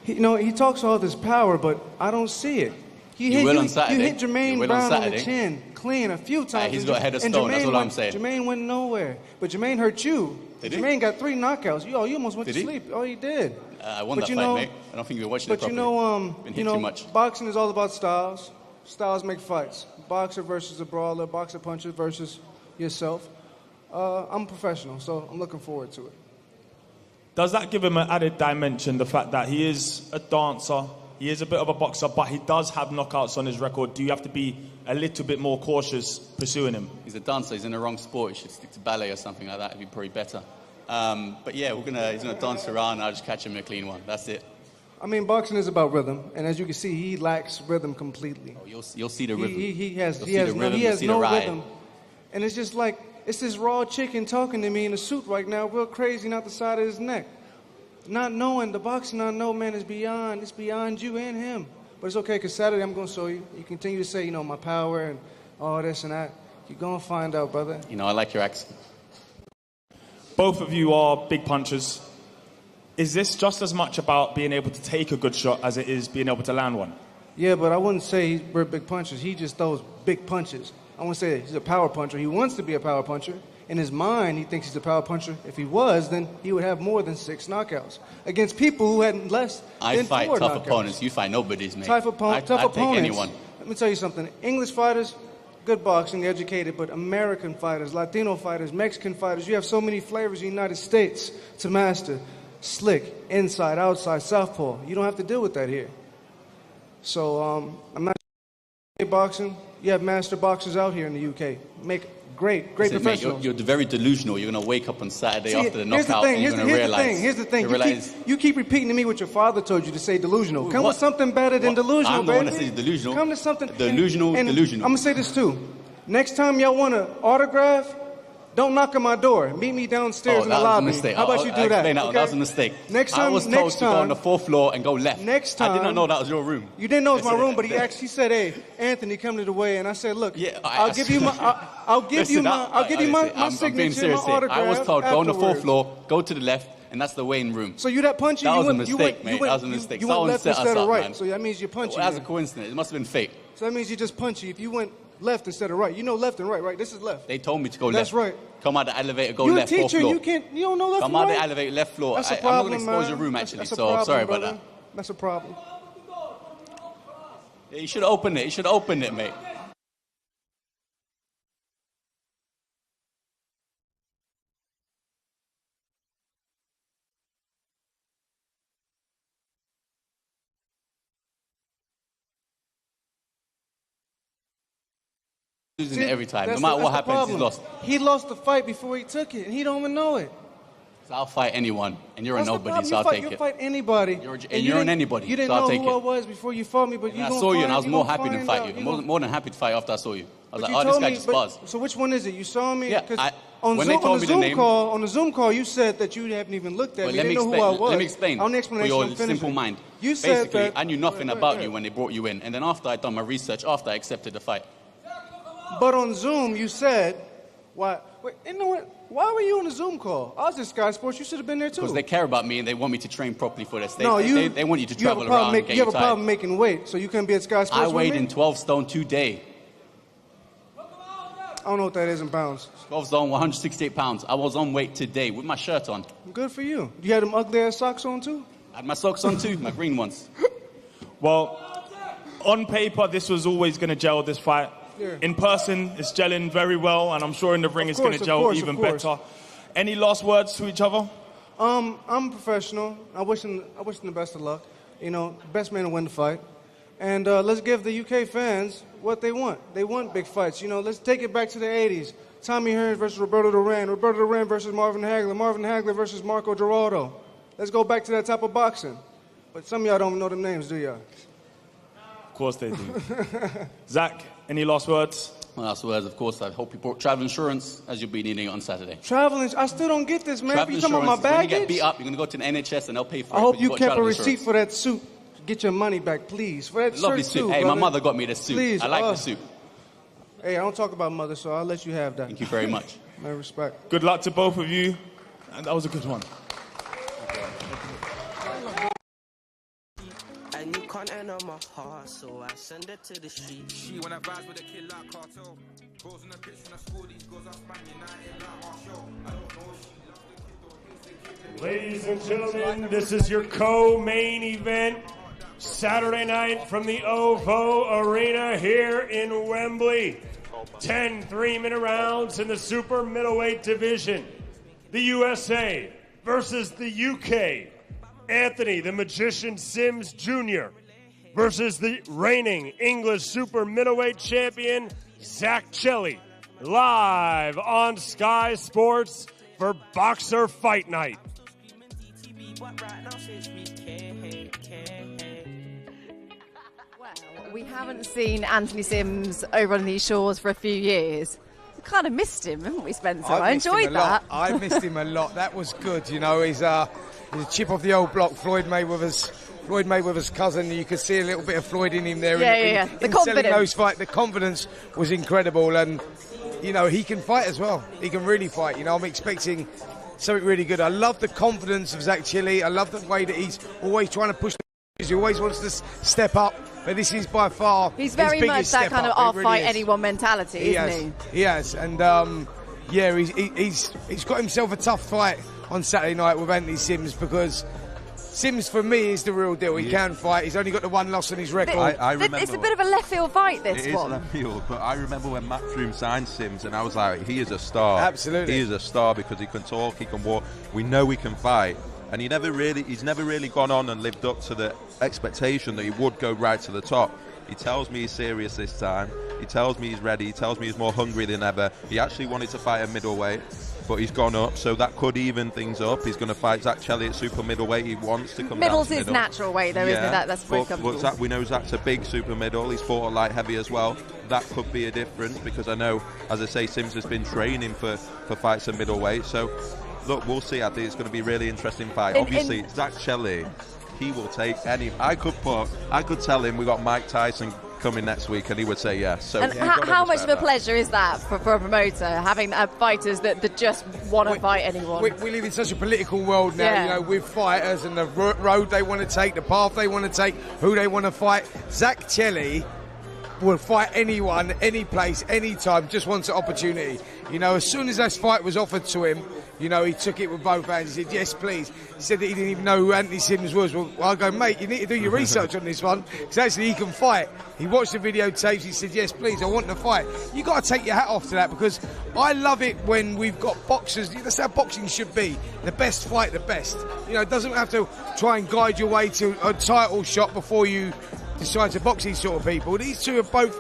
S16: He talks all this power, but I don't see it. You hit Jermaine Brown on the chin, clean a few times.
S17: He's got a head of stone, that's all I'm saying.
S16: Jermaine went nowhere, but Jermaine hurt you. Jermaine got 3 knockouts. You almost went to sleep. Oh, he did.
S17: I won that fight, mate. I don't think you were watching it properly.
S16: But too much. Boxing is all about styles. Styles make fights. Boxer versus a brawler, boxer puncher versus yourself. I'm a professional, so I'm looking forward to it.
S4: Does that give him an added dimension, the fact that he is a dancer, he is a bit of a boxer, but he does have knockouts on his record? Do you have to be a little bit more cautious pursuing him?
S17: He's a dancer. He's in the wrong sport. He should stick to ballet or something like that. It'd be probably better. But yeah, he's going to dance around, and I'll just catch him in a clean one. That's it.
S16: I mean, boxing is about rhythm, and as you can see, he lacks rhythm completely.
S17: Oh, you'll see the rhythm.
S16: He has no rhythm. And it's just like, it's this raw chicken talking to me in a suit right now, real crazy, not the side of his neck. Not knowing, the boxing I know, man, it's beyond you and him. But it's okay, because Saturday I'm going to show you. You continue to say, my power and all this and that. You're going to find out, brother.
S17: I like your accent.
S4: Both of you are big punchers. Is this just as much about being able to take a good shot as it is being able to land one?
S16: Yeah, but I wouldn't say we're big punchers. He just throws big punches. I wouldn't say he's a power puncher. He wants to be a power puncher. In his mind, he thinks he's a power puncher. If he was, then he would have more than 6 knockouts against people who had less
S17: I
S16: than
S17: fight
S16: 4
S17: tough
S16: knockouts.
S17: opponents. You fight nobodies, mate.
S16: Tough
S17: I
S16: opponents.
S17: take anyone.
S16: Let me tell you something. English fighters, good boxing, educated, but American fighters, Latino fighters, Mexican fighters, you have so many flavors in the United States to master. Slick, inside, outside, southpaw. You don't have to deal with that here. So I'm not boxing. You have master boxers out here in the UK. Make great
S17: Listen,
S16: professionals.
S17: mate, you're very delusional. You're going to wake up on Saturday
S16: See,
S17: after the
S16: here's the
S17: knockout
S16: thing,
S17: and you're
S16: here's
S17: going to
S16: the
S17: realize.
S16: Here's the thing. You keep repeating to me what your father told you to say delusional. Come
S17: What?
S16: with something better than delusional,
S17: I'm the
S16: baby.
S17: one that says delusional.
S16: Come to something.
S17: Delusional.
S16: I'm going to say this too. Next time y'all want an autograph, don't knock on my door. Meet me downstairs in the
S17: that was a
S16: lobby.
S17: mistake.
S16: How about you do
S17: I'll
S16: that?
S17: explain
S16: Okay?
S17: That was a mistake.
S16: Next time,
S17: I was told to go on the 4th floor and go left.
S16: Next time,
S17: I did not know that was your room.
S16: You didn't know it was my room, but he said, "Hey, Anthony, come to the way." And I said, "Look,
S17: Yeah,
S16: I'll give you my signature, my autograph."
S17: I was told go on the 4th
S16: afterwards.
S17: floor, go to the left, and that's the weighing room.
S16: So you that punchy?
S17: That
S16: you
S17: was a
S16: went,
S17: mistake, mate. That was a mistake. Someone
S16: left
S17: set us
S16: instead of
S17: up,
S16: right.
S17: man.
S16: So that means you're punchy.
S17: Well, that's a
S16: man.
S17: coincidence. It must have been fake.
S16: So that means you're just punchy. If you went left instead of right, you know left and right, right? This is left.
S17: They told me to go
S16: That's
S17: left.
S16: right.
S17: Come out the elevator, go
S16: You're
S17: left,
S16: a
S17: 4th
S16: teacher.
S17: floor.
S16: You don't know left
S17: Come
S16: and
S17: out
S16: right.
S17: the elevator, left floor.
S16: That's a
S17: I'm not
S16: problem,
S17: going to expose
S16: man.
S17: your room,
S16: That's
S17: actually,
S16: a
S17: so
S16: problem,
S17: sorry about
S16: brother.
S17: that.
S16: That's a problem.
S17: Yeah, you should have opened it. You should have opened it, mate. Losing it every time. No matter what happens, he's lost.
S16: He lost the fight before he took it, and he don't even know it.
S17: So I'll fight anyone, and you're
S16: That's
S17: a
S16: the
S17: nobody,
S16: problem.
S17: so I'll take
S16: You'll
S17: it.
S16: fight anybody.
S17: And you're an anybody,
S16: You didn't
S17: so I'll
S16: know
S17: take
S16: who I
S17: it.
S16: was before you fought me, but
S17: And I saw you, and I was more happy to fight you. More than happy to fight after I saw you. I was like, oh, this guy just bars.
S16: So which one is it? You saw me?
S17: Yeah,
S16: 'Cause
S17: when they told me the name.
S16: on the Zoom call, you said that you haven't even looked at
S17: Well,
S16: me. You didn't know who I was.
S17: let me explain.
S16: On the
S17: For
S16: explanation,
S17: your
S16: I'm finishing.
S17: simple mind.
S16: You said
S17: Basically,
S16: that
S17: I knew nothing about you when they brought you in, and then after I'd done my research, after I accepted the fight.
S16: But on Zoom, you said, "Why? Wait, you know what? Why were you on the Zoom call? I was in Sky Sports. You should have been there too."
S17: Because they care about me and they want me to train properly for this. They want you to
S16: you have
S17: travel
S16: a problem
S17: around and get
S16: You have
S17: you
S16: a
S17: tired.
S16: problem making weight, so you couldn't be at Sky Sports.
S17: I
S16: with
S17: weighed
S16: me?
S17: in 12 stone today.
S16: I don't know what that is in pounds.
S17: 12 stone, 168 pounds. I was on weight today with my shirt on.
S16: Good for you. You had them ugly ass socks on too?
S17: I had my socks on too, my green ones.
S4: Well, on paper, this was always going to gel, this fight.
S16: Yeah.
S4: In person, it's gelling very well, and I'm sure in the ring it's going to gel even better. Any last words to each other?
S16: I'm a professional. I wish them the best of luck. You know, best man to win the fight. And let's give the UK fans what they want. They want big fights. You know, let's take it back to the 80s. Tommy Hearns versus Roberto Duran. Roberto Duran versus Marvin Hagler. Marvin Hagler versus Marco Geraldo. Let's go back to that type of boxing. But some of y'all don't know them names, do y'all?
S4: Of course they do. Zach, any last words?
S17: Last words, of course, I hope you brought travel insurance, as you'll be needing it on Saturday.
S16: Traveling, I still don't get this, man.
S17: Travel
S16: You talking about my
S17: insurance, when you get
S16: baggage?
S17: beat up, you're going to go to the NHS and they'll pay for it.
S16: I hope
S17: but
S16: you
S17: got
S16: kept a
S17: travel
S16: receipt
S17: insurance.
S16: for that suit. Get your money back, please. For that
S17: Lovely
S16: shirt,
S17: suit.
S16: too,
S17: Hey,
S16: brother.
S17: my mother got me this suit.
S16: Please,
S17: I like the suit.
S16: Hey, I don't talk about mother, so I'll let you have that.
S17: Thank you very much.
S16: My respect.
S4: Good luck to both of you. And that was a good one.
S18: And you can't enter my heart, so I send it to the street.
S19: She when I vibes with a kid like cartel. Goes in the pitch in the school, these girls are spanning United like Marshall. I don't know if she loves the kid or hates the kid.
S3: Ladies and gentlemen, this is your co-main event. Saturday night from the OVO Arena here in Wembley. 10 3-minute rounds in the super middleweight division. The USA versus the UK. Anthony the Magician Sims Jr. versus the reigning English super middleweight champion Zach Chelly. Live on Sky Sports for Boxer Fight Night.
S1: We haven't seen Anthony Sims over on these shores for a few years. We kind of missed him, haven't we, Spencer? I enjoyed that.
S2: I missed him a lot. That was good. You know, he's a chip off the old block. Floyd Mayweather's cousin. You could see a little bit of Floyd in him there.
S1: Yeah. The
S2: in
S1: confidence.
S2: selling those fights. The confidence was incredible, and you know he can fight as well. He can really fight. You know, I'm expecting something really good. I love the confidence of Zach Chelly. I love the way that he's always trying to push. He always wants to step up, but this is by far
S1: He's very
S2: his
S1: much
S2: biggest
S1: that
S2: step
S1: kind of
S2: up.
S1: I'll
S2: It really
S1: fight
S2: is.
S1: anyone mentality, isn't he?
S2: He has, and Yeah, he's got himself a tough fight on Saturday night with Anthony Sims, because Sims, for me, is the real deal. He can fight. He's only got the one loss on his record.
S10: I remember.
S1: It's a bit of a left field fight, this
S10: one. It is left field, but I remember when Matchroom signed Sims, and I was like, he is a star.
S2: Absolutely.
S10: He is a star because he can talk, he can walk. We know he can fight. And he's never really gone on and lived up to the expectation that he would go right to the top. He tells me he's serious this time. He tells me he's ready. He tells me he's more hungry than ever. He actually wanted to fight at middleweight, but he's gone up, so that could even things up. He's going to fight Zach Chelly at super middleweight. He wants to come
S1: Middle's
S10: down to
S1: his
S10: middle.
S1: natural weight, though, isn't it? That's very comfortable.
S10: But Zach, we know Zach's a big super middle. He's fought a light heavy as well. That could be a difference, because I know, as I say, Sims has been training for fights at middleweight. So, look, we'll see. I think it's going to be a really interesting fight. Obviously, Zach Chelly, he will take any. I could tell him we got Mike Tyson coming next week, and he would say yes. So,
S1: and how much of a pleasure is that for a promoter, having fighters that just want to fight anyone?
S2: We live in such a political world now, you know, with fighters and the road they want to take, the path they want to take, who they want to fight. Zach Chelly will fight anyone, any place, any time, just wants an opportunity. You know, as soon as that fight was offered to him, you know, he took it with both hands. He said, yes, please. He said that he didn't even know who Anthony Sims was. Well, I go, mate, you need to do your research on this one, because actually he can fight. He watched the videotapes. He said, yes, please, I want to fight. You got to take your hat off to that, because I love it when we've got boxers. That's how boxing should be. The best fight the best. You know, it doesn't have to try and guide your way to a title shot before you decide to box these sort of people. These two are both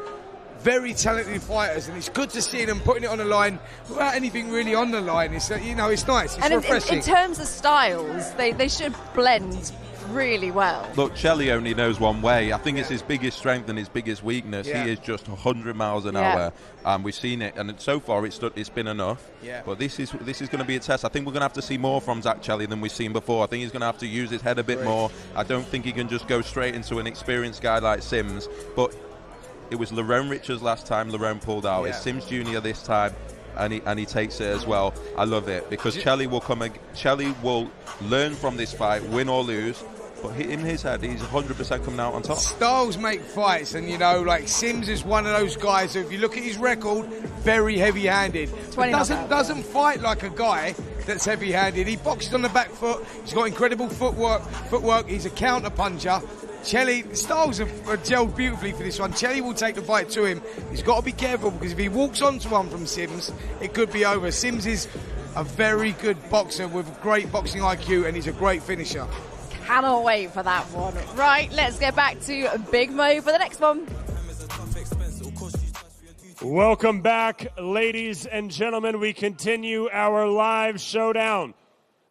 S2: very talented fighters, and it's good to see them putting it on the line without anything really on the line. It's, you know, it's nice. It's
S1: and
S2: refreshing.
S1: In terms of styles, they should blend really well.
S10: Look, Chelly only knows one way. I think it's his biggest strength and his biggest weakness.
S2: Yeah.
S10: He is just 100 miles an hour. We've seen it, and so far it's been enough.
S2: Yeah.
S10: But this is going to be a test. I think we're going to have to see more from Zach Chelly than we've seen before. I think he's going to have to use his head a bit more. I don't think he can just go straight into an experienced guy like Sims. But it was Lerone Richards last time. Lerone pulled out. It's Sims Jr. this time, and he takes it as well. I love it, because Chelly will learn from this fight, win or lose. But in his head, he's 100% coming out on top.
S2: Styles make fights, and you know, like Sims is one of those guys who, if you look at his record, very heavy-handed. Doesn't fight like a guy that's heavy-handed. He boxes on the back foot. He's got incredible footwork. He's a counter puncher. Chelly, Styles have gelled beautifully for this one. Chelly will take the fight to him. He's got to be careful, because if he walks onto one from Sims, it could be over. Sims is a very good boxer with great boxing IQ, and he's a great finisher.
S1: Cannot wait for that one. Right, let's get back to Big Mo for the next one.
S3: Welcome back, ladies and gentlemen. We continue our live showdown.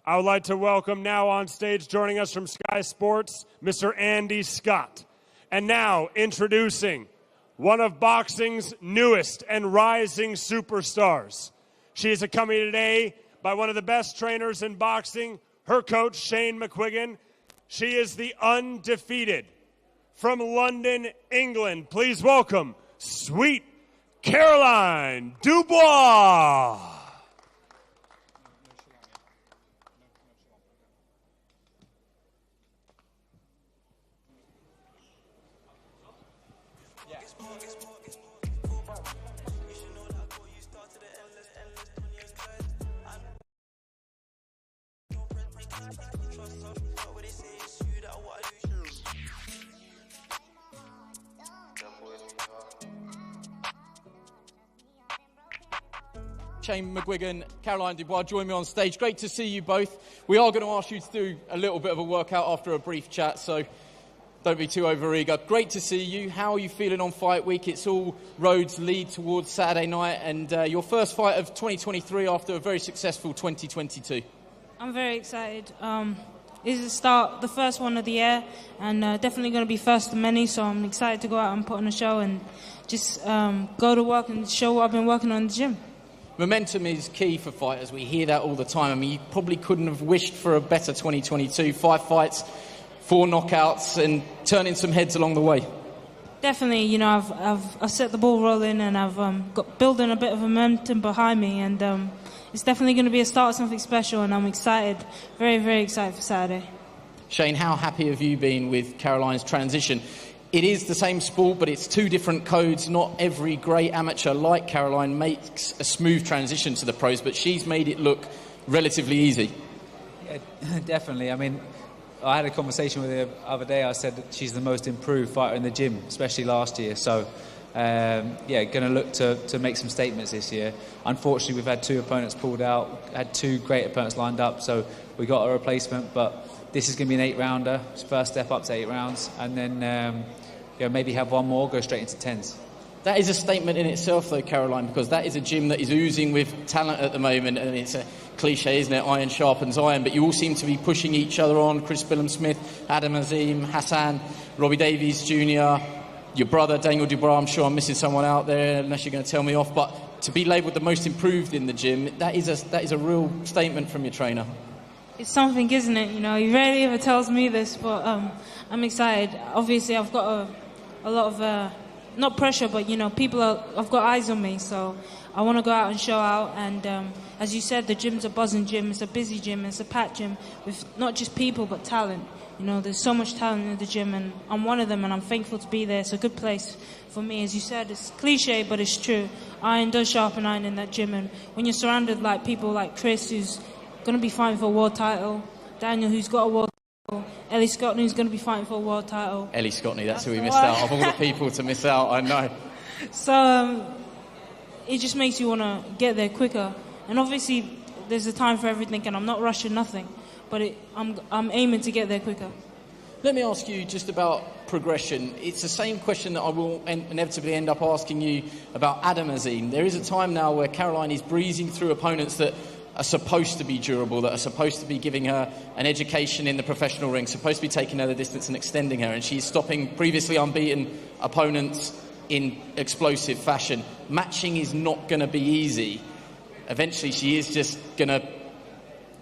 S3: I would like to welcome now on stage, joining us from Sky Sports, Mr. Andy Scott. And now introducing one of boxing's newest and rising superstars. She is accompanied today by one of the best trainers in boxing, her coach, Shane McQuiggan. She is the undefeated from London, England. Please welcome Sweet Caroline Dubois.
S20: Shane McQuiggan, Caroline Dubois, join me on stage. Great to see you both. We are going to ask you to do a little bit of a workout after a brief chat, so don't be too overeager. Great to see you. How are you feeling on fight week? It's all roads lead towards Saturday night, and your first fight of 2023 after a very successful 2022.
S21: I'm very excited. This is the first one of the year, and definitely going to be first of many, so I'm excited to go out and put on a show and just go to work and show what I've been working on in the gym.
S20: Momentum is key for fighters. We hear that all the time. I mean, you probably couldn't have wished for a better 2022. 5 fights, 4 knockouts, and turning some heads along the way.
S21: Definitely, you know, I've set the ball rolling, and I've got building a bit of momentum behind me, and it's definitely going to be a start of something special, and I'm excited, very, very excited for Saturday.
S20: Shane, how happy have you been with Caroline's transition it is the same sport, but it's two different codes. Not every great amateur like Caroline makes a smooth transition to the pros, but she's made it look relatively easy.
S5: Yeah, definitely. I mean, I had a conversation with her the other day. I said that she's the most improved fighter in the gym, especially last year. So, going to look to make some statements this year. Unfortunately, we've had 2 opponents pulled out, had 2 great opponents lined up, so we got a replacement. But this is going to be an 8-rounder, first step up to 8 rounds, and then maybe have one more, go straight into 10s.
S20: That is a statement in itself, though, Caroline, because that is a gym that is oozing with talent at the moment, and it's a cliche, isn't it? Iron sharpens iron, but you all seem to be pushing each other on. Chris Billum-Smith, Adam Azim, Hassan, Robbie Davies Jr., your brother, Daniel Dubois. I'm sure I'm missing someone out there, unless you're going to tell me off. But to be labelled the most improved in the gym, that is a real statement from your trainer.
S21: It's something, isn't it? You know, he rarely ever tells me this, but I'm excited. Obviously, I've got a lot of... not pressure, but, you know, I've got eyes on me, so I want to go out and show out. And as you said, the gym's a buzzing gym. It's a busy gym. It's a packed gym with not just people, but talent. You know, there's so much talent in the gym, and I'm one of them, and I'm thankful to be there. It's a good place for me. As you said, it's cliche, but it's true. Iron does sharpen iron in that gym, and when you're surrounded like people like Chris, who's going to be fighting for a world title, Daniel, who's got a world title, Ellie Scottney, who's going to be fighting for a world title.
S20: Ellie Scottney, that's who we missed out. Of all the people to miss out, I know.
S21: So it just makes you want to get there quicker. And obviously, there's a time for everything, and I'm not rushing nothing. But I'm aiming to get there quicker.
S20: Let me ask you just about progression. It's the same question that I will inevitably end up asking you about Adam Azim. There is a time now where Caroline is breezing through opponents that are supposed to be durable, that are supposed to be giving her an education in the professional ring, supposed to be taking her the distance and extending her, and she's stopping previously unbeaten opponents in explosive fashion. Matching is not going to be easy. Eventually, she is just going to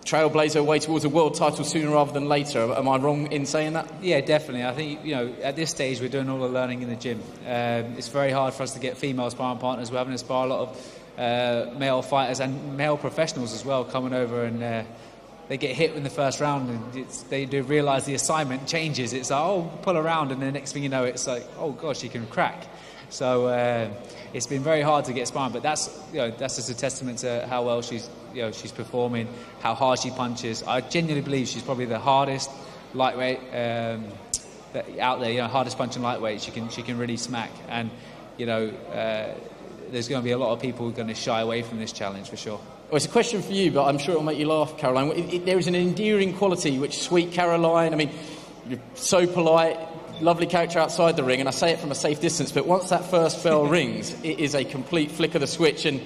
S20: trailblaze her way towards a world title sooner rather than later. Am I wrong in saying that?
S5: Yeah, definitely. I think, you know, at this stage we're doing all the learning in the gym. It's very hard for us to get female sparring partners. We're having to spar a lot of male fighters and male professionals as well coming over, and they get hit in the first round, and they do realise the assignment changes. It's like, oh, pull around, and the next thing you know, it's like, oh gosh, she can crack. So it's been very hard to get sparring, but that's just a testament to how well she's performing, how hard she punches. I genuinely believe she's probably the hardest lightweight out there. Hardest punching lightweight. She can really smack, and there's going to be a lot of people who are going to shy away from this challenge for sure.
S20: Well, it's a question for you, but I'm sure it'll make you laugh, Caroline. There is an endearing quality which sweet Caroline. I mean, you're so polite. Lovely character outside the ring, and I say it from a safe distance, but once that first bell rings, it is a complete flick of the switch, and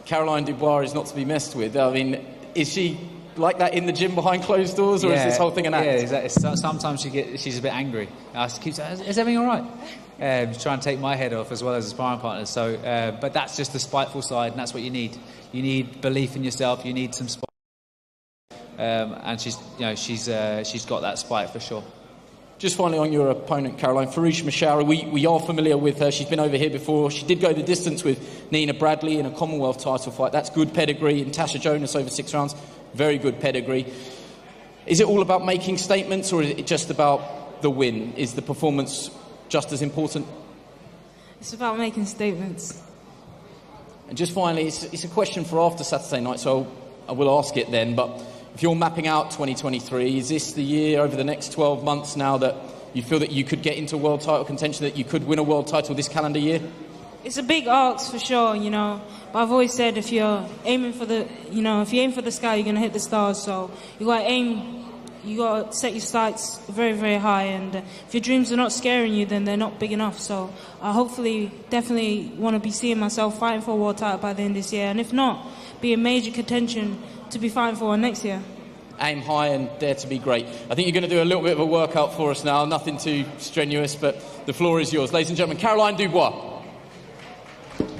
S20: Caroline Dubois is not to be messed with. I mean, is she like that in the gym behind closed doors, or is this whole thing an act?
S5: Yeah, exactly. Sometimes she's a bit angry. I keep saying, is everything all right? She's trying to take my head off as well as a sparring partner. So, but that's just the spiteful side, and that's what you need. You need belief in yourself. You need some spite, and she's got that spite for sure.
S20: Just finally on your opponent, Caroline, Farouche Mashara, we are familiar with her. She's been over here before. She did go the distance with Nina Bradley in a Commonwealth title fight. That's good pedigree. And Tasha Jonas over 6 rounds, very good pedigree. Is it all about making statements, or is it just about the win? Is the performance just as important?
S21: It's about making statements.
S20: And just finally, it's a question for after Saturday night, so I will ask it then, but if you're mapping out 2023, is this the year over the next 12 months now that you feel that you could get into world title contention, that you could win a world title this calendar year?
S21: It's a big ask for sure, but I've always said if you're aiming for the, if you aim for the sky, you're going to hit the stars. So you got to set your sights very, very high, and if your dreams are not scaring you, then they're not big enough. So I definitely want to be seeing myself fighting for a world title by the end of this year, and if not, be a major contention to be fighting for next year.
S20: Aim high and dare to be great. I think you're going to do a little bit of a workout for us now, nothing too strenuous, but the floor is yours. Ladies and gentlemen, Caroline Dubois.
S22: Until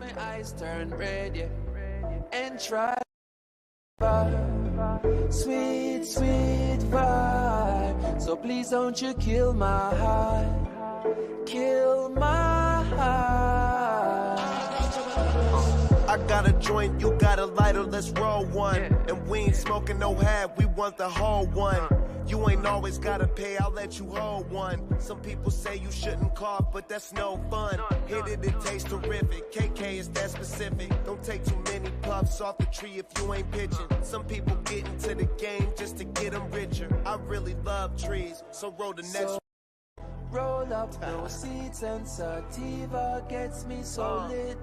S22: my eyes turn red, yeah. And try sweet, sweet vibe. So please don't you kill my heart. Kill my heart.
S23: I got a joint, you got a lighter, let's roll one. And we ain't smoking no half, we want the whole one. You ain't always gotta pay, I'll let you hold one. Some people say you shouldn't cough, but that's no fun. Hit it, it tastes terrific. KK is that specific. Don't take too many puffs off the tree if you ain't pitching. Some people get into the game just to get them richer. I really love trees, so roll the next.
S22: Roll up no seeds and sativa gets me so lit.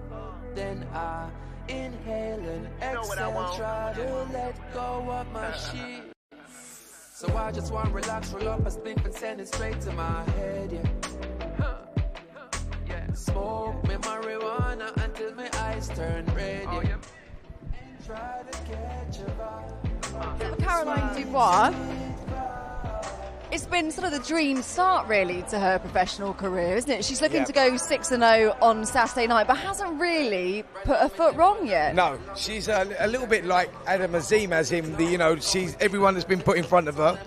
S22: Then I inhale and exhale, try to let go of my shit. So I just want to relax, roll up a spliff and send it straight to my head, yeah. Smoke me marijuana until my eyes turn red, yeah. And try to catch a vibe.
S1: Caroline Dubois, it's been sort of the dream start, really, to her professional career, isn't it? She's looking to go 6-0 on Saturday night, but hasn't really put her foot wrong yet.
S2: No, she's a little bit like Adam Azim, she's everyone that's been put in front of her,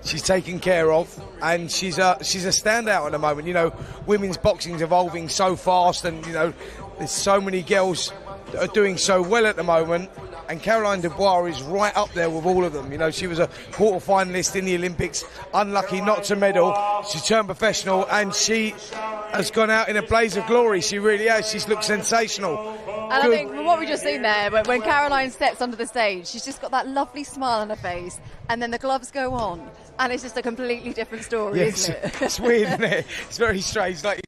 S2: she's taken care of, and she's a standout at the moment. Women's boxing's evolving so fast, and there's so many girls that are doing so well at the moment. And Caroline Dubois is right up there with all of them. She was a quarter-finalist in the Olympics, unlucky not to medal. She turned professional, and she has gone out in a blaze of glory. She really has. She's looked sensational.
S1: And I think from what we've just seen there, when Caroline steps onto the stage, she's just got that lovely smile on her face, and then the gloves go on, and it's just a completely different story, isn't it?
S2: It's weird, isn't it? It's very strange. Like,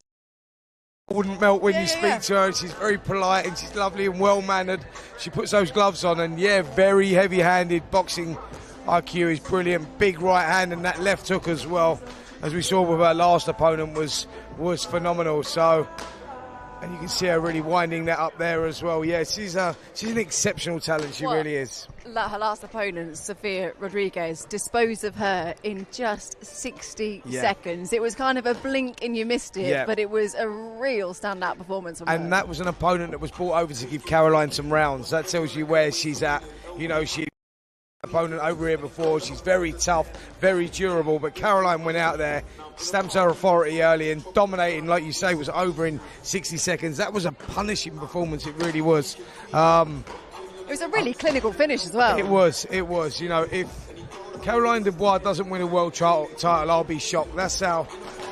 S2: wouldn't melt when you speak to her. She's very polite and she's lovely and well-mannered. She puts those gloves on, and very heavy-handed. Boxing IQ is brilliant. Big right hand, and that left hook as well, as we saw with her last opponent, was phenomenal. So, and you can see her really winding that up there as well. Yeah, she's an exceptional talent. She really is.
S1: Her last opponent, Sofia Rodriguez, disposed of her in just 60 seconds. It was kind of a blink and you missed it, but it was a real standout performance from her.
S2: And that was an opponent that was brought over to give Caroline some rounds. That tells you where she's at. She opponent over here before. She's very tough, very durable, but Caroline went out there, stamped her authority early and dominating, like you say, was over in 60 seconds. That was a punishing performance, it really was.
S1: It was a really clinical finish as well.
S2: It was. If Caroline Dubois doesn't win a world title, I'll be shocked. That's how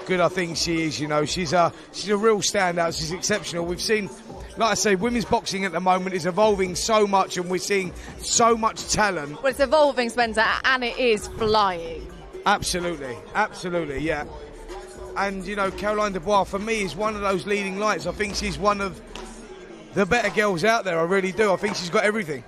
S2: good I think she is. She's a real standout. She's exceptional. We've seen, like I say, women's boxing at the moment is evolving so much, and we're seeing so much talent.
S1: Well, it's evolving, Spencer, and it is flying.
S2: Absolutely, yeah. And Caroline Dubois for me is one of those leading lights. I think she's one of the better girls out there. I really do. I think she's got everything.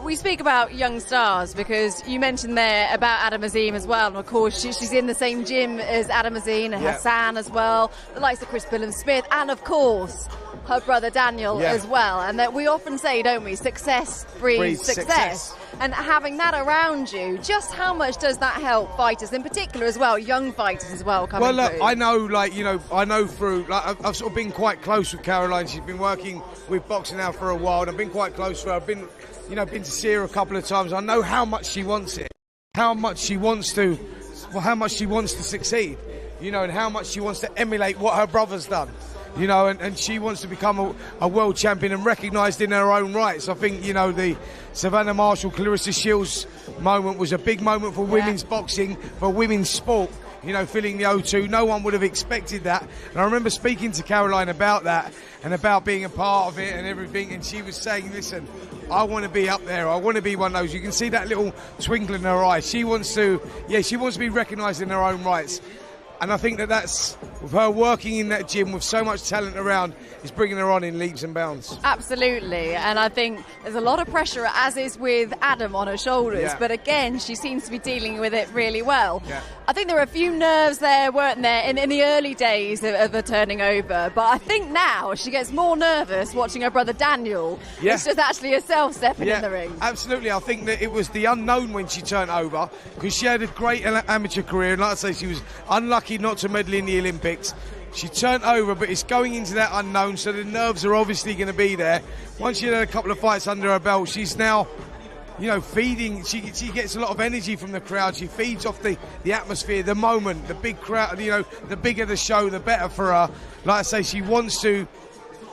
S1: We speak about young stars because you mentioned there about Adam Azim as well, and of course she's in the same gym as Adam Azim and Hassan as well, the likes of Chris Billham-Smith, and of course her brother Daniel as well. And that we often say, don't we, success breeds success. And having that around you, just how much does that help fighters in particular as well, young fighters as well coming through?
S2: I know through, I've sort of been quite close with Caroline. She's been working with boxing now for a while, and I've been quite close to her. I've been to see her a couple of times. I know how much she wants it, how much she wants to succeed, and how much she wants to emulate what her brother's done. And she wants to become a world champion and recognised in her own rights. I think, the Savannah Marshall, Clarissa Shields moment was a big moment for women's boxing, for women's sport, filling the O2. No one would have expected that. And I remember speaking to Caroline about that and about being a part of it and everything, and she was saying, listen, I want to be up there. I want to be one of those. You can see that little twinkle in her eye. She wants to be recognised in her own rights. And I think that's, with her working in that gym with so much talent around, is bringing her on in leaps and bounds.
S1: Absolutely. And I think there's a lot of pressure, as is with Adam, on her shoulders. But again, she seems to be dealing with it really well. I think there were a few nerves there, weren't there, in the early days of her turning over. But I think now she gets more nervous watching her brother Daniel. It's just actually herself stepping in the ring.
S2: Absolutely. I think that it was the unknown when she turned over, because she had a great amateur career. And like I say, she was unlucky not to medal in the Olympics. She turned over, but it's going into that unknown, so the nerves are obviously going to be there. Once she had a couple of fights under her belt, she's now, feeding. She gets a lot of energy from the crowd. She feeds off the atmosphere, the moment, the big crowd. The bigger the show, the better for her. Like I say, she wants to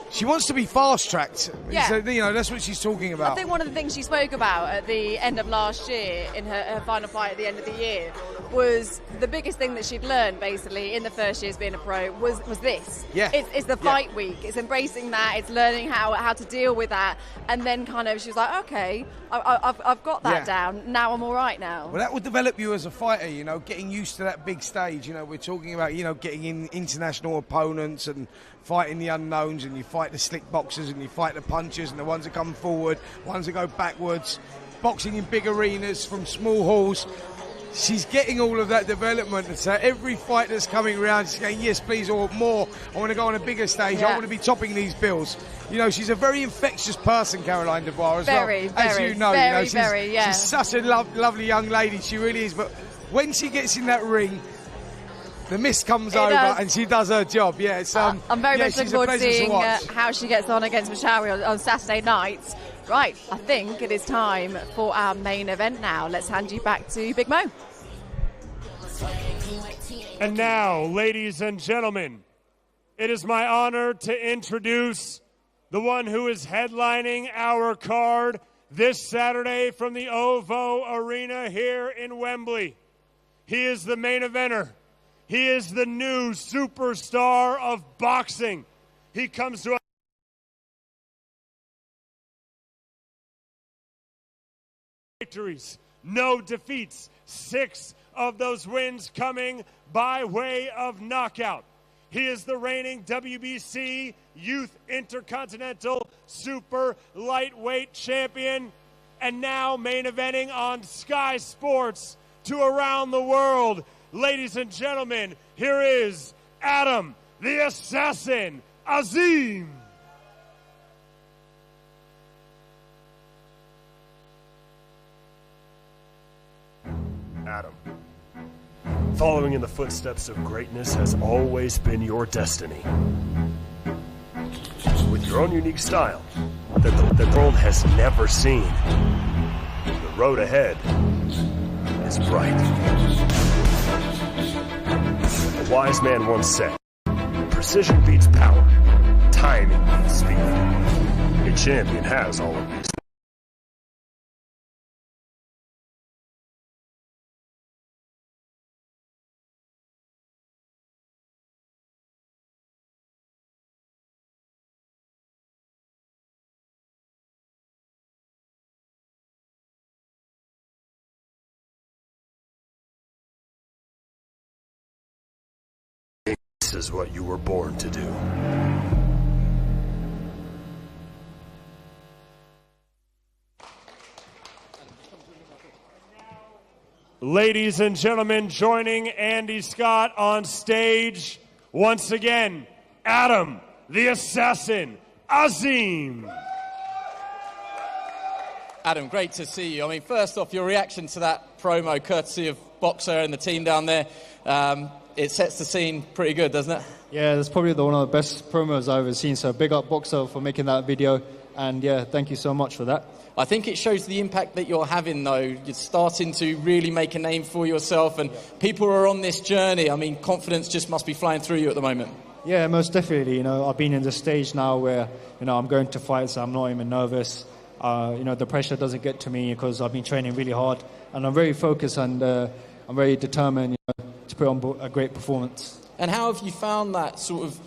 S2: She wants to be fast-tracked.
S1: Yeah.
S2: So, you know, that's what she's talking about.
S1: I think one of the things she spoke about at the end of last year, in her final fight at the end of the year, was the biggest thing that she'd learned, basically, in the first year as being a pro, was this.
S2: Yeah.
S1: It's the fight week. It's embracing that. It's learning how to deal with that. And then kind of, she was like, okay, I've got that down. Now I'm all right now.
S2: Well, that would develop you as a fighter, you know, getting used to that big stage. You know, we're talking about, you know, getting in international opponents and fighting the unknowns, and you fight the slick boxers and you fight the punchers and the ones that come forward, ones that go backwards, boxing in big arenas from small halls. She's getting all of that development, and so every fight that's coming around, she's going, yes, please, or more. I want to go on a bigger stage. I want to be topping these bills. You know, she's a very infectious person, Caroline Dubois, as well. As you know, she's such a lovely young lady. She really is. But when she gets in that ring, the mist comes over and she does her job. Yeah, it's,
S1: I'm very much looking forward to seeing how she gets on against Mashawi on Saturday night. Right, I think it is time for our main event now. Let's hand you back to Big Mo.
S3: And now, ladies and gentlemen, it is my honor to introduce the one who is headlining our card this Saturday from the OVO Arena here in Wembley. He is the main eventer. He is the new superstar of boxing. He comes to us. Victories, no defeats, 6 of those wins coming by way of knockout. He is the reigning WBC Youth Intercontinental Super Lightweight Champion, and now main eventing on Sky Sports to around the world. Ladies and gentlemen, here is Adam the Assassin Azim.
S6: Adam, following in the footsteps of greatness has always been your destiny. With your own unique style that the world has never seen, the road ahead is bright. A wise man once said, precision beats power, timing beats speed. A champion has all of these. This is what you were born to do.
S3: Ladies and gentlemen, joining Andy Scott on stage, once again, Adam the Assassin Azim.
S20: Adam, great to see you. I mean, first off, your reaction to that promo, courtesy of Boxer and the team down there, it sets the scene pretty good, doesn't it?
S7: Yeah, that's probably one of the best promos I've ever seen, so big up Boxer for making that video, and yeah, thank you so much for that.
S20: I think it shows the impact that you're having, though. You're starting to really make a name for yourself, and people are on this journey. I mean, confidence just must be flying through you at the moment.
S7: Yeah, most definitely. You know, I've been in the stage now where, you know, I'm going to fights, I'm not even nervous. You know, the pressure doesn't get to me because I've been training really hard, and I'm very focused, and I'm very determined, you know, to put on a great performance.
S20: And how have you found that sort of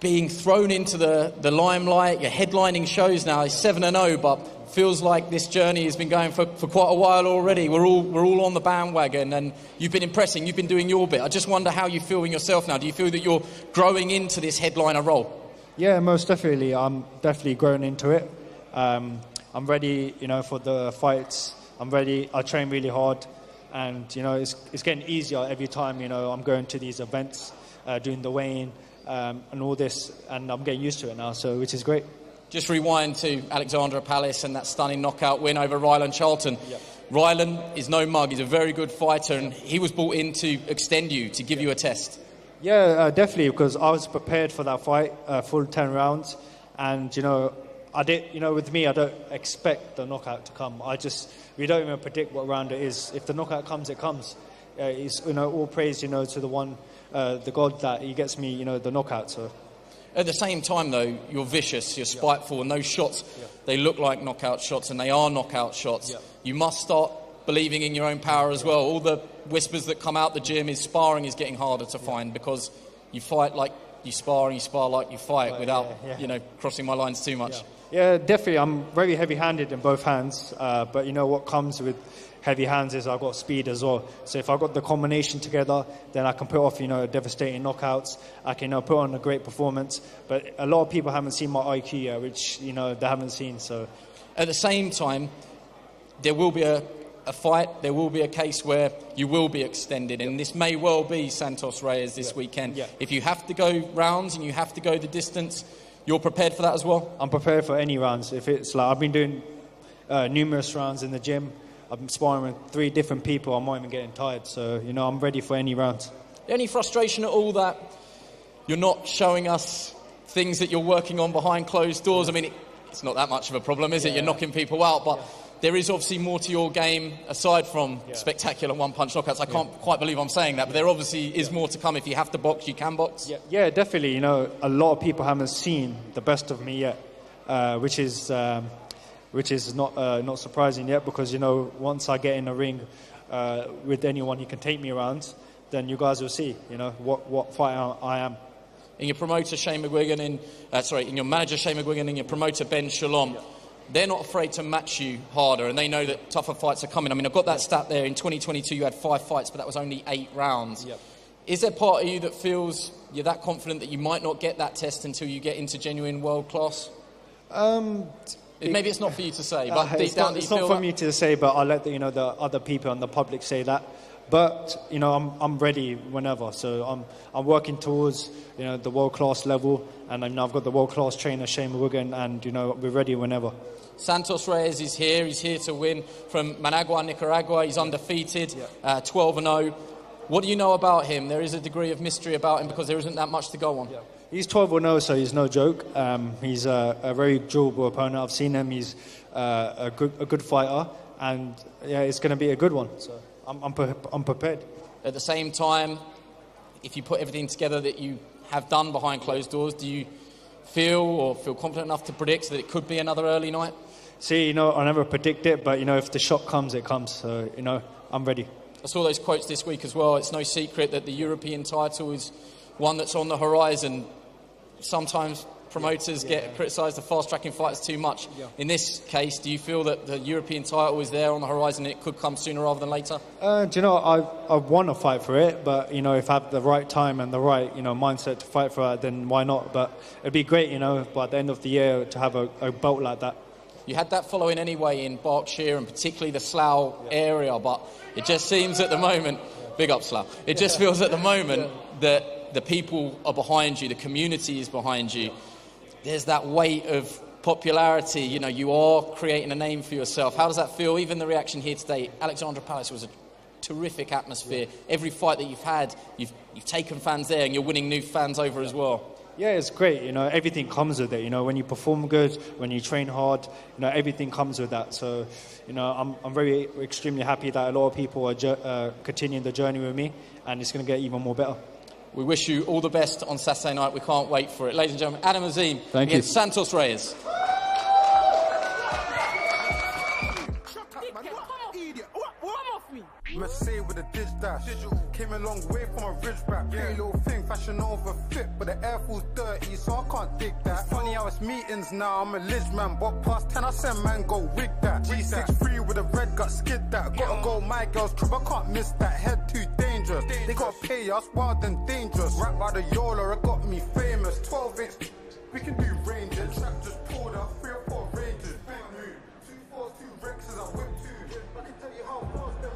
S20: being thrown into the limelight? You're headlining shows now, it's 7-0, but feels like this journey has been going for quite a while already. We're all on the bandwagon, and you've been impressing, you've been doing your bit. I just wonder how you feel in yourself now. Do you feel that you're growing into this headliner role?
S7: Yeah, most definitely. I'm definitely growing into it. I'm ready, you know, for the fights. I'm ready. I train really hard, and you know, it's getting easier every time. You know, I'm going to these events, doing the weigh-in, and all this, and I'm getting used to it now. So, which is great.
S20: Just rewind to Alexandra Palace and that stunning knockout win over Ryland Charlton.
S7: Yep.
S20: Ryland is no mug. He's a very good fighter, and he was brought in to extend you, to give you a test.
S7: Yeah, definitely, because I was prepared for that fight, full 10 rounds, and you know, with me, I don't expect the knockout to come. We don't even predict what round it is. If the knockout comes, it comes. It's, you know, all praise, you know, to the God that he gets me, you know, the knockout. So.
S20: At the same time, though, you're vicious, you're spiteful, and those shots, they look like knockout shots, and they are knockout shots. You must start believing in your own power as well. All the whispers that come out the gym is sparring is getting harder to find, because you fight like you spar, and you spar like you fight, without, you know, crossing my lines too much.
S7: Yeah, definitely. I'm very heavy-handed in both hands, but you know what comes with heavy hands is I've got speed as well. So if I've got the combination together, then I can put off, you know, devastating knockouts. I can, you know, put on a great performance. But a lot of people haven't seen my IQ yet, which, you know, they haven't seen. So
S20: at the same time, there will be a fight. There will be a case where you will be extended, and this may well be Santos Reyes this weekend. If you have to go rounds and you have to go the distance, you're prepared for that as well?
S7: I'm prepared for any rounds. If it's like I've been doing numerous rounds in the gym. I've been sparring with 3 different people. I'm not even getting tired. So, you know, I'm ready for any rounds.
S20: Any frustration at all that you're not showing us things that you're working on behind closed doors? I mean, it's not that much of a problem, is it? You're knocking people out, but there is obviously more to your game aside from spectacular one-punch knockouts. I can't quite believe I'm saying that, but there obviously is more to come. If you have to box, you can box.
S7: Yeah, definitely. You know, a lot of people haven't seen the best of me yet, which is not surprising yet, because, you know, once I get in the ring with anyone who can take me around, then you guys will see, you know, what fighter I am.
S20: In your promoter Shane McGuigan, in your manager Shane McGuigan, and your promoter Ben Shalom, they're not afraid to match you harder, and they know that tougher fights are coming. I mean, I've got that stat there. In 2022, you had 5 fights, but that was only 8 rounds. Is there part of you that feels you're that confident that you might not get that test until you get into genuine world class? Maybe it's not for you to say, but deep down,
S7: it's not for me to say, but I'll let the other people and the public say that. But, you know, I'm ready whenever. So I'm working towards, you know, the world class level, and I've got the world class trainer Shane McGuigan, and, you know, we're ready whenever.
S20: Santos Reyes is here. He's here to win from Managua, Nicaragua. He's undefeated, 12-0. What do you know about him? There is a degree of mystery about him because there isn't that much to go on.
S7: He's 12-0, so he's no joke. He's a very durable opponent. I've seen him. He's a good fighter, and it's going to be a good one. So I'm prepared.
S20: At the same time, if you put everything together that you have done behind closed doors, do you feel confident enough to predict that it could be another early night?
S7: See, you know, I never predict it, but, you know, if the shot comes, it comes. So, you know, I'm ready.
S20: I saw those quotes this week as well. It's no secret that the European title is one that's on the horizon. Sometimes promoters get criticised for fast-tracking fighters too much. In this case, do you feel that the European title is there on the horizon and it could come sooner rather than later?
S7: Do you know, I want to fight for it, but, you know, if I have the right time and the right, you know, mindset to fight for it, then why not? But it'd be great, you know, by the end of the year to have a belt like that.
S20: You had that following anyway in Berkshire and particularly the Slough area, but it just seems at the moment, big up Slough, it just feels at the moment that the people are behind you, the community is behind you. There's that weight of popularity, you know, you are creating a name for yourself. How does that feel? Even the reaction here today, Alexandra Palace was a terrific atmosphere. Every fight that you've had, you've taken fans there and you're winning new fans over as well.
S7: Yeah, it's great, you know, everything comes with it, you know, when you perform good, when you train hard, you know, everything comes with that. So, you know, I'm very extremely happy that a lot of people are continuing the journey with me, and it's going to get even more better.
S20: We wish you all the best on Saturday night. We can't wait for it. Ladies and gentlemen, Adam Azim against Santos Reyes.
S19: Mercedes with a dig dash. Came a long way from a ridge back. Pretty little thing, fashion over fit, but the air feels dirty, so I can't dig that. It's funny how it's meetings now. I'm a lidge man, but past 10 I send man go wig that. G63 with a red gut, skid that. Gotta go my girl's crib, I can't miss that. Head too dangerous. They gotta pay us, wild and dangerous. Rap by the Yola, it got me famous. 12 inch, we can do ranges. Trap just pulled up 3 or 4 ranges. Big move, 242 Rexes, I whip 2. I can tell you how fast them.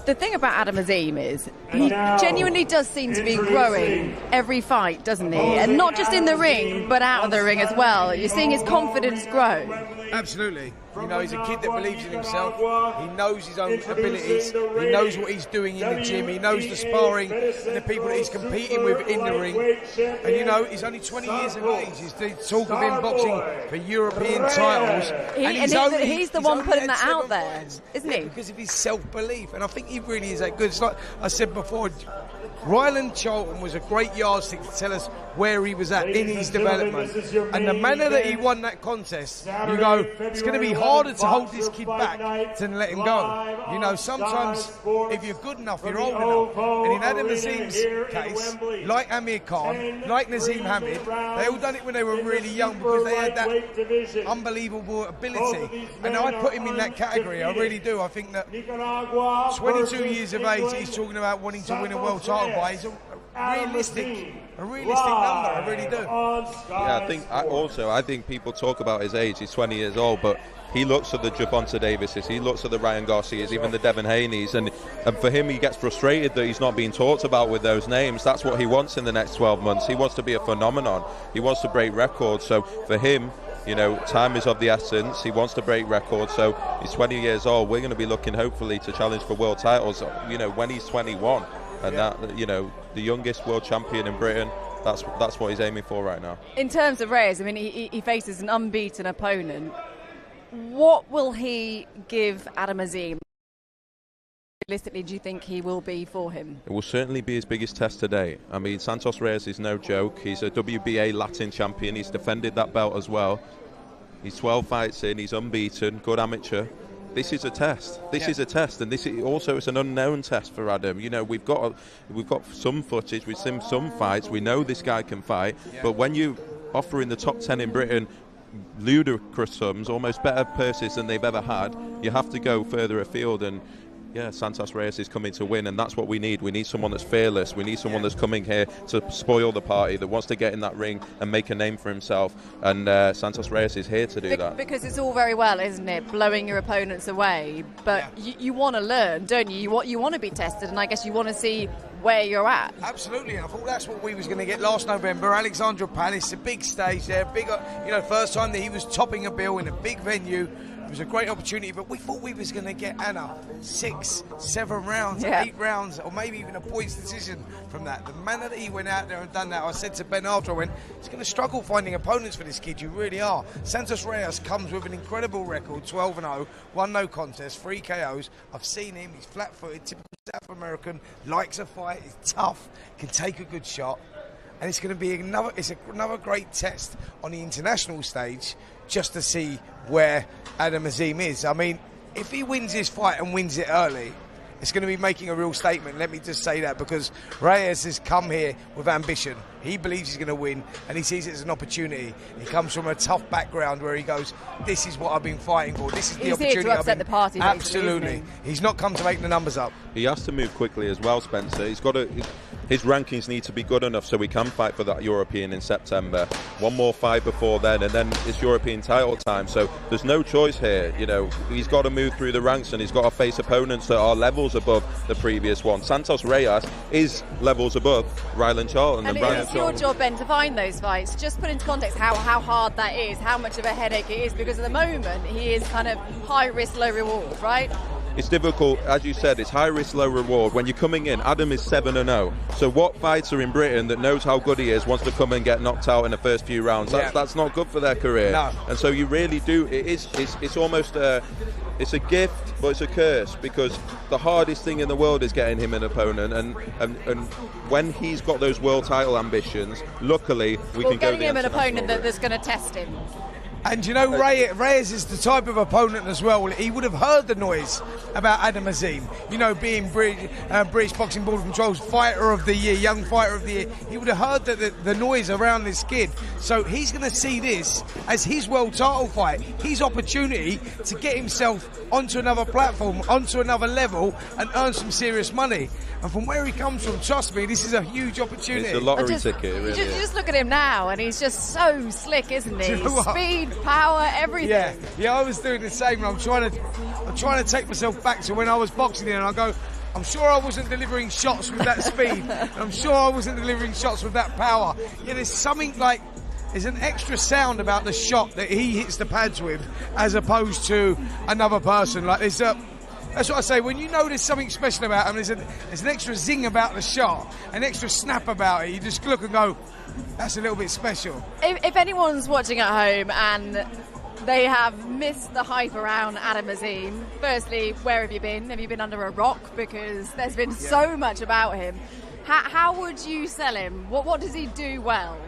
S1: The thing about Adam Azim is he genuinely does seem to be growing every fight, doesn't he? And not just in the ring, but out of the ring as well. You're seeing his confidence grow.
S2: Absolutely. You know, he's a kid that believes in himself. He knows his own abilities. He knows what he's doing in the gym. He knows the sparring and the people that he's competing with in the ring. And, you know, he's only 20 years of age. He's talk of him boxing for European titles.
S1: He's the one putting that out there, isn't he?
S2: Because of his self-belief. And I think he really is that good. It's like I said before, Ryland Charlton was a great yardstick to tell us where he was at in his development. And the manner that he won that contest, you go, it's going to be harder to hold this kid back than let him go. You know, sometimes if you're good enough, you're old enough. And in Adam Azim's case, like Amir Khan, like Nazim Hamid, they all done it when they were really young because they had that unbelievable ability. And I put him in that category, I really do. I think that 22 years of age, he's talking about wanting to win a world title by. He's a realistic number, I really do.
S10: Yeah, I think people talk about his age. He's 20 years old, but he looks at the Javonte Davises, he looks at the Ryan Garcias, even the Devin Haney's, and for him, he gets frustrated that he's not being talked about with those names. That's what he wants in the next 12 months. He wants to be a phenomenon. He wants to break records. So for him, you know, time is of the essence. He wants to break records. So he's 20 years old. We're going to be looking, hopefully, to challenge for world titles, you know, when he's 21. And that, you know, the youngest world champion in Britain, that's what he's aiming for right now.
S1: In terms of Reyes, I mean, he faces an unbeaten opponent. What will he give Adam Azim? Realistically, do you think he will be for him?
S10: It will certainly be his biggest test today. I mean, Santos Reyes is no joke. He's a WBA Latin champion. He's defended that belt as well. He's 12 fights in. He's unbeaten. Good amateur. This is a test. This is a test, and this is also it's an unknown test for Adam. You know, we've got some footage, we've seen some fights. We know this guy can fight, but when you offer in the top 10 in Britain ludicrous sums, almost better purses than they've ever had, you have to go further afield. And yeah, Santos Reyes is coming to win, and that's what we need. We need someone that's fearless. We need someone that's coming here to spoil the party, that wants to get in that ring and make a name for himself. And Santos Reyes is here to do that.
S1: Because it's all very well, isn't it, blowing your opponents away, but you want to learn, don't you? You want to be tested, and I guess you want to see where you're at.
S2: Absolutely. I thought that's what we was going to get last November. Alexandra Palace, a big stage there, first time that he was topping a bill in a big venue. It was a great opportunity, but we thought we was going to get Anna 6, 7 rounds, 8 rounds, or maybe even a points decision from that. The manner that he went out there and done that, I said to Ben after I went, he's going to struggle finding opponents for this kid. You really are. Santos Reyes comes with an incredible record, 12-0, 1 no contest, 3 KOs. I've seen him. He's flat-footed, typical South American, likes a fight, he's tough, can take a good shot. And it's going to be another great test on the international stage just to see where Adam Azim is. I mean, if he wins this fight and wins it early, it's going to be making a real statement. Let me just say that, because Reyes has come here with ambition. He believes he's going to win, and he sees it as an opportunity. He comes from a tough background where he goes, this is what I've been fighting for. This is the opportunity.
S1: He's here to upset the party.
S2: Absolutely. He's not come to make the numbers up.
S10: He has to move quickly as well, Spencer. His rankings need to be good enough so he can fight for that European in September. One more fight before then, and then it's European title time. So there's no choice here. You know, he's got to move through the ranks, and he's got to face opponents that are levels above the previous one. Santos Reyes is levels above Ryland Charlton.
S1: And it's your job, Ben, to find those fights. Just put into context how hard that is, how much of a headache it is, because at the moment he is kind of high risk, low reward, right?
S10: It's difficult, as you said, it's high risk, low reward. When you're coming in, Adam is 7-0. So what fighter in Britain that knows how good he is wants to come and get knocked out in the first few rounds? That's not good for their career. No. And so you really do, it's almost it's a gift, but it's a curse, because the hardest thing in the world is getting him an opponent, and when he's got those world title ambitions, luckily we can go
S1: getting him an opponent that's going to test him.
S2: And you know, Reyes is the type of opponent as well. He would have heard the noise about Adam Azim. You know, being British Boxing Board of Control's Fighter of the Year, Young Fighter of the Year. He would have heard the noise around this kid. So he's going to see this as his world title fight, his opportunity to get himself onto another platform, onto another level, and earn some serious money. And from where he comes from, trust me, this is a huge opportunity.
S10: It's a lottery ticket, it really is.
S1: Just look at him now, and he's just so slick, isn't he? Speed, power, everything.
S2: Yeah, I was doing the same. I'm trying to take myself back to when I was boxing, and I go, I'm sure I wasn't delivering shots with that speed. I'm sure I wasn't delivering shots with that power. Yeah, there's something like there's an extra sound about the shot that he hits the pads with, as opposed to another person. Like there's a. That's what I say. When you know there's something special about him, there's an extra zing about the shot, an extra snap about it. You just look and go, that's a little bit special.
S1: If anyone's watching at home and they have missed the hype around Adam Azim, firstly, where have you been? Have you been under a rock? Because there's been so much about him. How would you sell him? What does he do well?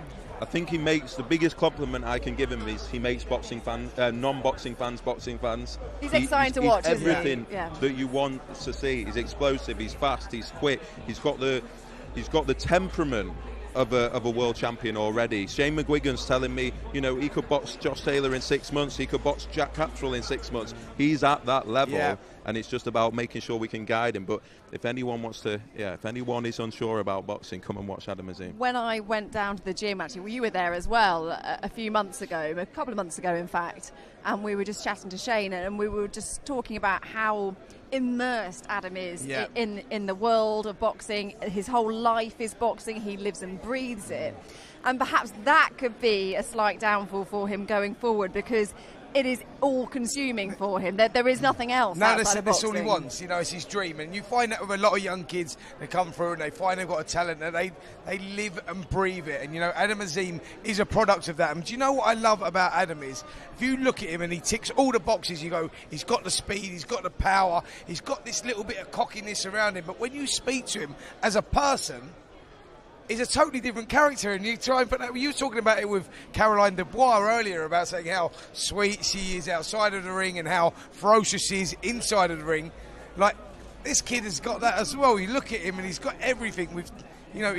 S10: I think he makes the biggest compliment I can give him is he makes boxing fans, non-boxing fans, boxing fans.
S1: He's exciting to watch,
S10: isn't
S1: everything
S10: that you want to see. He's explosive, he's fast, he's quick, he's got the temperament of a world champion already. Shane McGuigan's telling me, you know, he could box Josh Taylor in 6 months, he could box Jack Cattrall in 6 months. He's at that level, and it's just about making sure we can guide him. But if anyone wants to, if anyone is unsure about boxing, come and watch Adam Azim.
S1: When I went down to the gym, actually, well, you were there as well a few months ago, a couple of months ago, in fact, and we were just chatting to Shane, and we were just talking about how immersed Adam is in the world of boxing. His whole life is boxing. He lives and breathes it. And perhaps that could be a slight downfall for him going forward, because it is all-consuming for him. There is nothing else outside of boxing.
S2: That's all he wants. You know, it's his dream. And you find that with a lot of young kids that come through and they find they've got a talent, that they live and breathe it. And, you know, Adam Azim is a product of that. And do you know what I love about Adam is, if you look at him and he ticks all the boxes, you go, he's got the speed, he's got the power, he's got this little bit of cockiness around him. But when you speak to him as a person, he's a totally different character, and you try and put that. You were talking about it with Caroline Dubois earlier, about saying how sweet she is outside of the ring and how ferocious she is inside of the ring. Like, this kid has got that as well. You look at him and he's got everything. With, you know,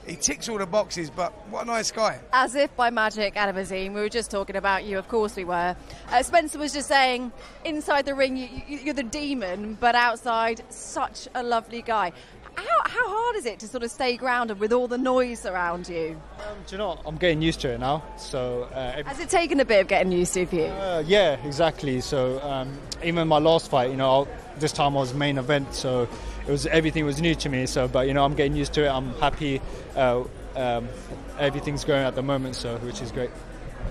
S2: he ticks all the boxes, but what a nice guy.
S1: As if by magic, Adam Azim, we were just talking about you, of course we were. Spencer was just saying, inside the ring, you're the demon, but outside, such a lovely guy. How hard is it to sort of stay grounded with all the noise around you?
S7: Do you know what? I'm getting used to it now. So
S1: has it taken a bit of getting used to for you?
S7: Yeah, exactly. So even my last fight, you know, this time I was main event, so everything was new to me. So, but you know, I'm getting used to it. I'm happy. Everything's going at the moment, so which is great.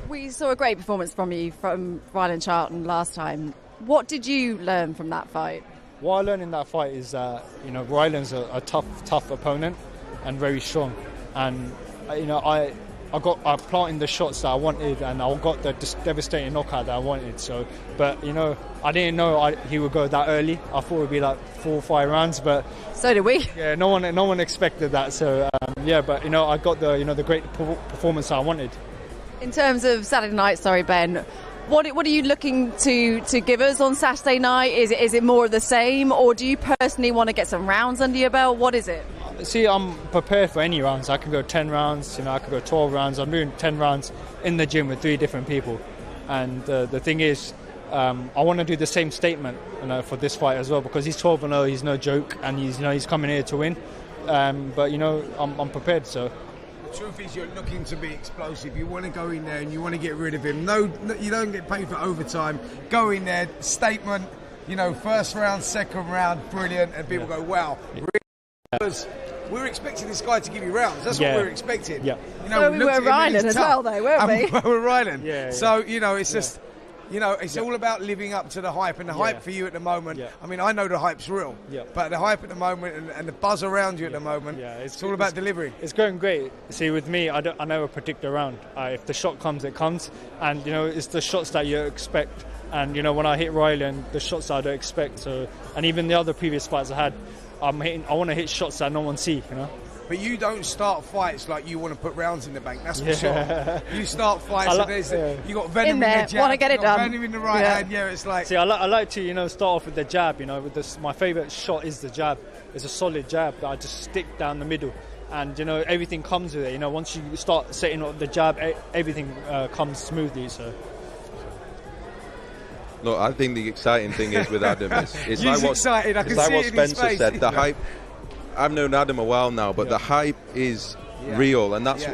S1: We saw a great performance from you from Ryan Charlton last time. What did you learn from that fight?
S7: What I learned in that fight is that, you know, Ryland's a tough opponent and very strong. And, you know, I planted the shots that I wanted, and I got the devastating knockout that I wanted. So, but, you know, I didn't know he would go that early. I thought it would be like 4 or 5 rounds, but
S1: so did we.
S7: Yeah, no one expected that. So, but, you know, I got the great performance that I wanted.
S1: In terms of Saturday night, Ben, what are you looking to give us on Saturday night? Is it more of the same, or do you personally want to get some rounds under your belt? What is it?
S7: See, I'm prepared for any rounds. I can go 10 rounds, you know, I could go 12 rounds. I'm doing 10 rounds in the gym with 3 different people. And the thing is, I want to do the same statement, you know, for this fight as well, because he's 12-0, he's no joke, and he's coming here to win. But, you know, I'm prepared, so.
S2: The truth is, you're looking to be explosive. You want to go in there and you want to get rid of him. No, you don't get paid for overtime. Go in there, statement, you know, first round, second round, brilliant, and people go, wow. Because we're expecting this guy to give you rounds. That's what we're expecting.
S7: Yeah.
S2: You know,
S1: so we were Ryland as well, though, weren't we?
S2: We're Ryland.
S7: Yeah.
S2: So, you know, it's just... You know, it's all about living up to the hype, and the hype for you at the moment. Yeah. I mean, I know the hype's real, but the hype at the moment and the buzz around you at the moment, it's all about delivery.
S7: It's going great. See, with me, I never predict a round. If the shot comes, it comes, and you know, it's the shots that you expect. And you know, when I hit Ryland, the shots that I don't expect. So, and even the other previous fights I had, I want to hit shots that no one see. You know.
S2: But you don't start fights like you want to put rounds in the bank, that's for sure. You start fights and you got venom in the jab,
S1: want to get it done.
S2: Venom in the right hand, it's like...
S7: See, I like to, you know, start off with the jab, you know, with this. My favourite shot is the jab. It's a solid jab that I just stick down the middle. And, you know, everything comes with it. You know, once you start setting up the jab, everything comes smoothly, so...
S10: Look, I think the exciting thing is with Adam is
S2: it's like what
S10: Spencer said, the hype... I've known Adam a while now, but the hype is real, and that's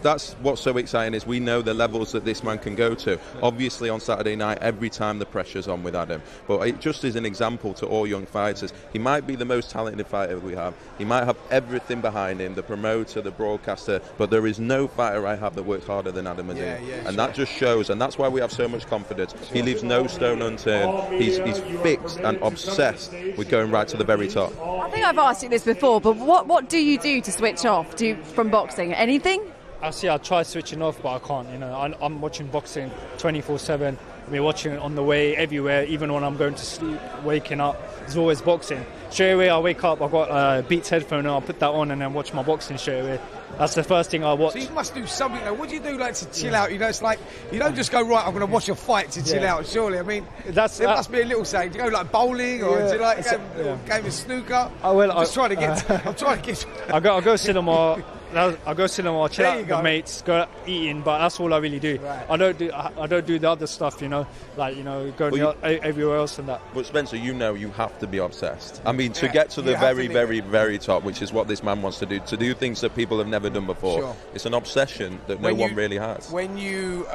S10: that's what's so exciting is we know the levels that this man can go to. Obviously on Saturday night, every time the pressure's on with Adam, but it just is an example to all young fighters. He might be the most talented fighter we have. He might have everything behind him, the promoter, the broadcaster, but there is no fighter I have that works harder than Adam Azim. And that just shows, and that's why we have so much confidence. He leaves no stone unturned. He's fixed and obsessed with going right to the very top.
S1: I think I've asked you this before, but what do you do to switch off from boxing? Anything?
S7: I try switching off, but I can't. You know, I'm watching boxing 24/7. I mean, watching it on the way, everywhere. Even when I'm going to sleep, waking up, there's always boxing. Straight away, I wake up. I've got a Beats headphone, and I'll put that on and then watch my boxing straight away. That's the first thing I watch.
S2: So you must do something though. What do you do like to chill out? You know, it's like you don't just go right. I'm going to watch a fight to chill out. Surely, I mean, there must be a little saying. Do you go like bowling or do you like a game of snooker? I'm trying to get.
S7: I go cinema. I go cinema, chill out with the mates, go eating, but that's all I really do. Right. I don't do the other stuff, you know, like going everywhere else and that.
S10: But Spencer, you know, you have to be obsessed. I mean, to get to the very, very, very top, which is what this man wants to do things that people have never done before. Sure. It's an obsession that no one really has.
S2: When you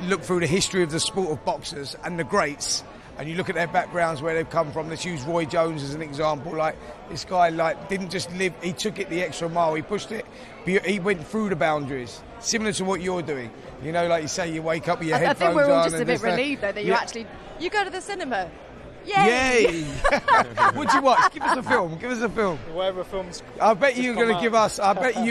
S2: look through the history of the sport of boxers and the greats, and you look at their backgrounds, where they've come from. Let's use Roy Jones as an example. Like, this guy, didn't just live, he took it the extra mile, he pushed it, he went through the boundaries, similar to what you're doing. You know, like you say, you wake up with your headphones on.
S1: I think we're all just a bit relieved, though, that you go to the cinema. Yay!
S2: What'd you watch? Give us a film.
S7: Whatever films.
S2: I bet you're going to give us, I bet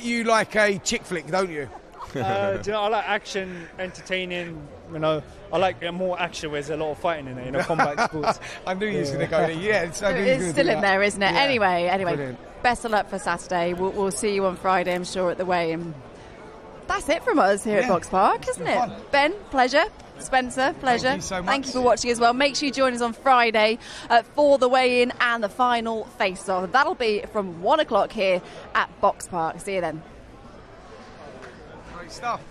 S2: you like a chick flick, don't you?
S7: Do you know, I like action, entertaining. You know, I like more action where there's a lot of fighting in it. You know, combat sports.
S2: I knew you was going to go there. Yeah,
S1: it's still in there, isn't it? Yeah. Anyway,
S2: brilliant.
S1: Best of luck for Saturday. We'll see you on Friday, I'm sure, at the weigh-in. That's it from us here at BoxPark, isn't it? Fun. Ben, pleasure. Spencer, pleasure.
S2: Thank you so much.
S1: Thank you for watching as well. Make sure you join us on Friday for the weigh-in and the final face-off. That'll be from 1 o'clock here at BoxPark. See you then.
S2: Great stuff.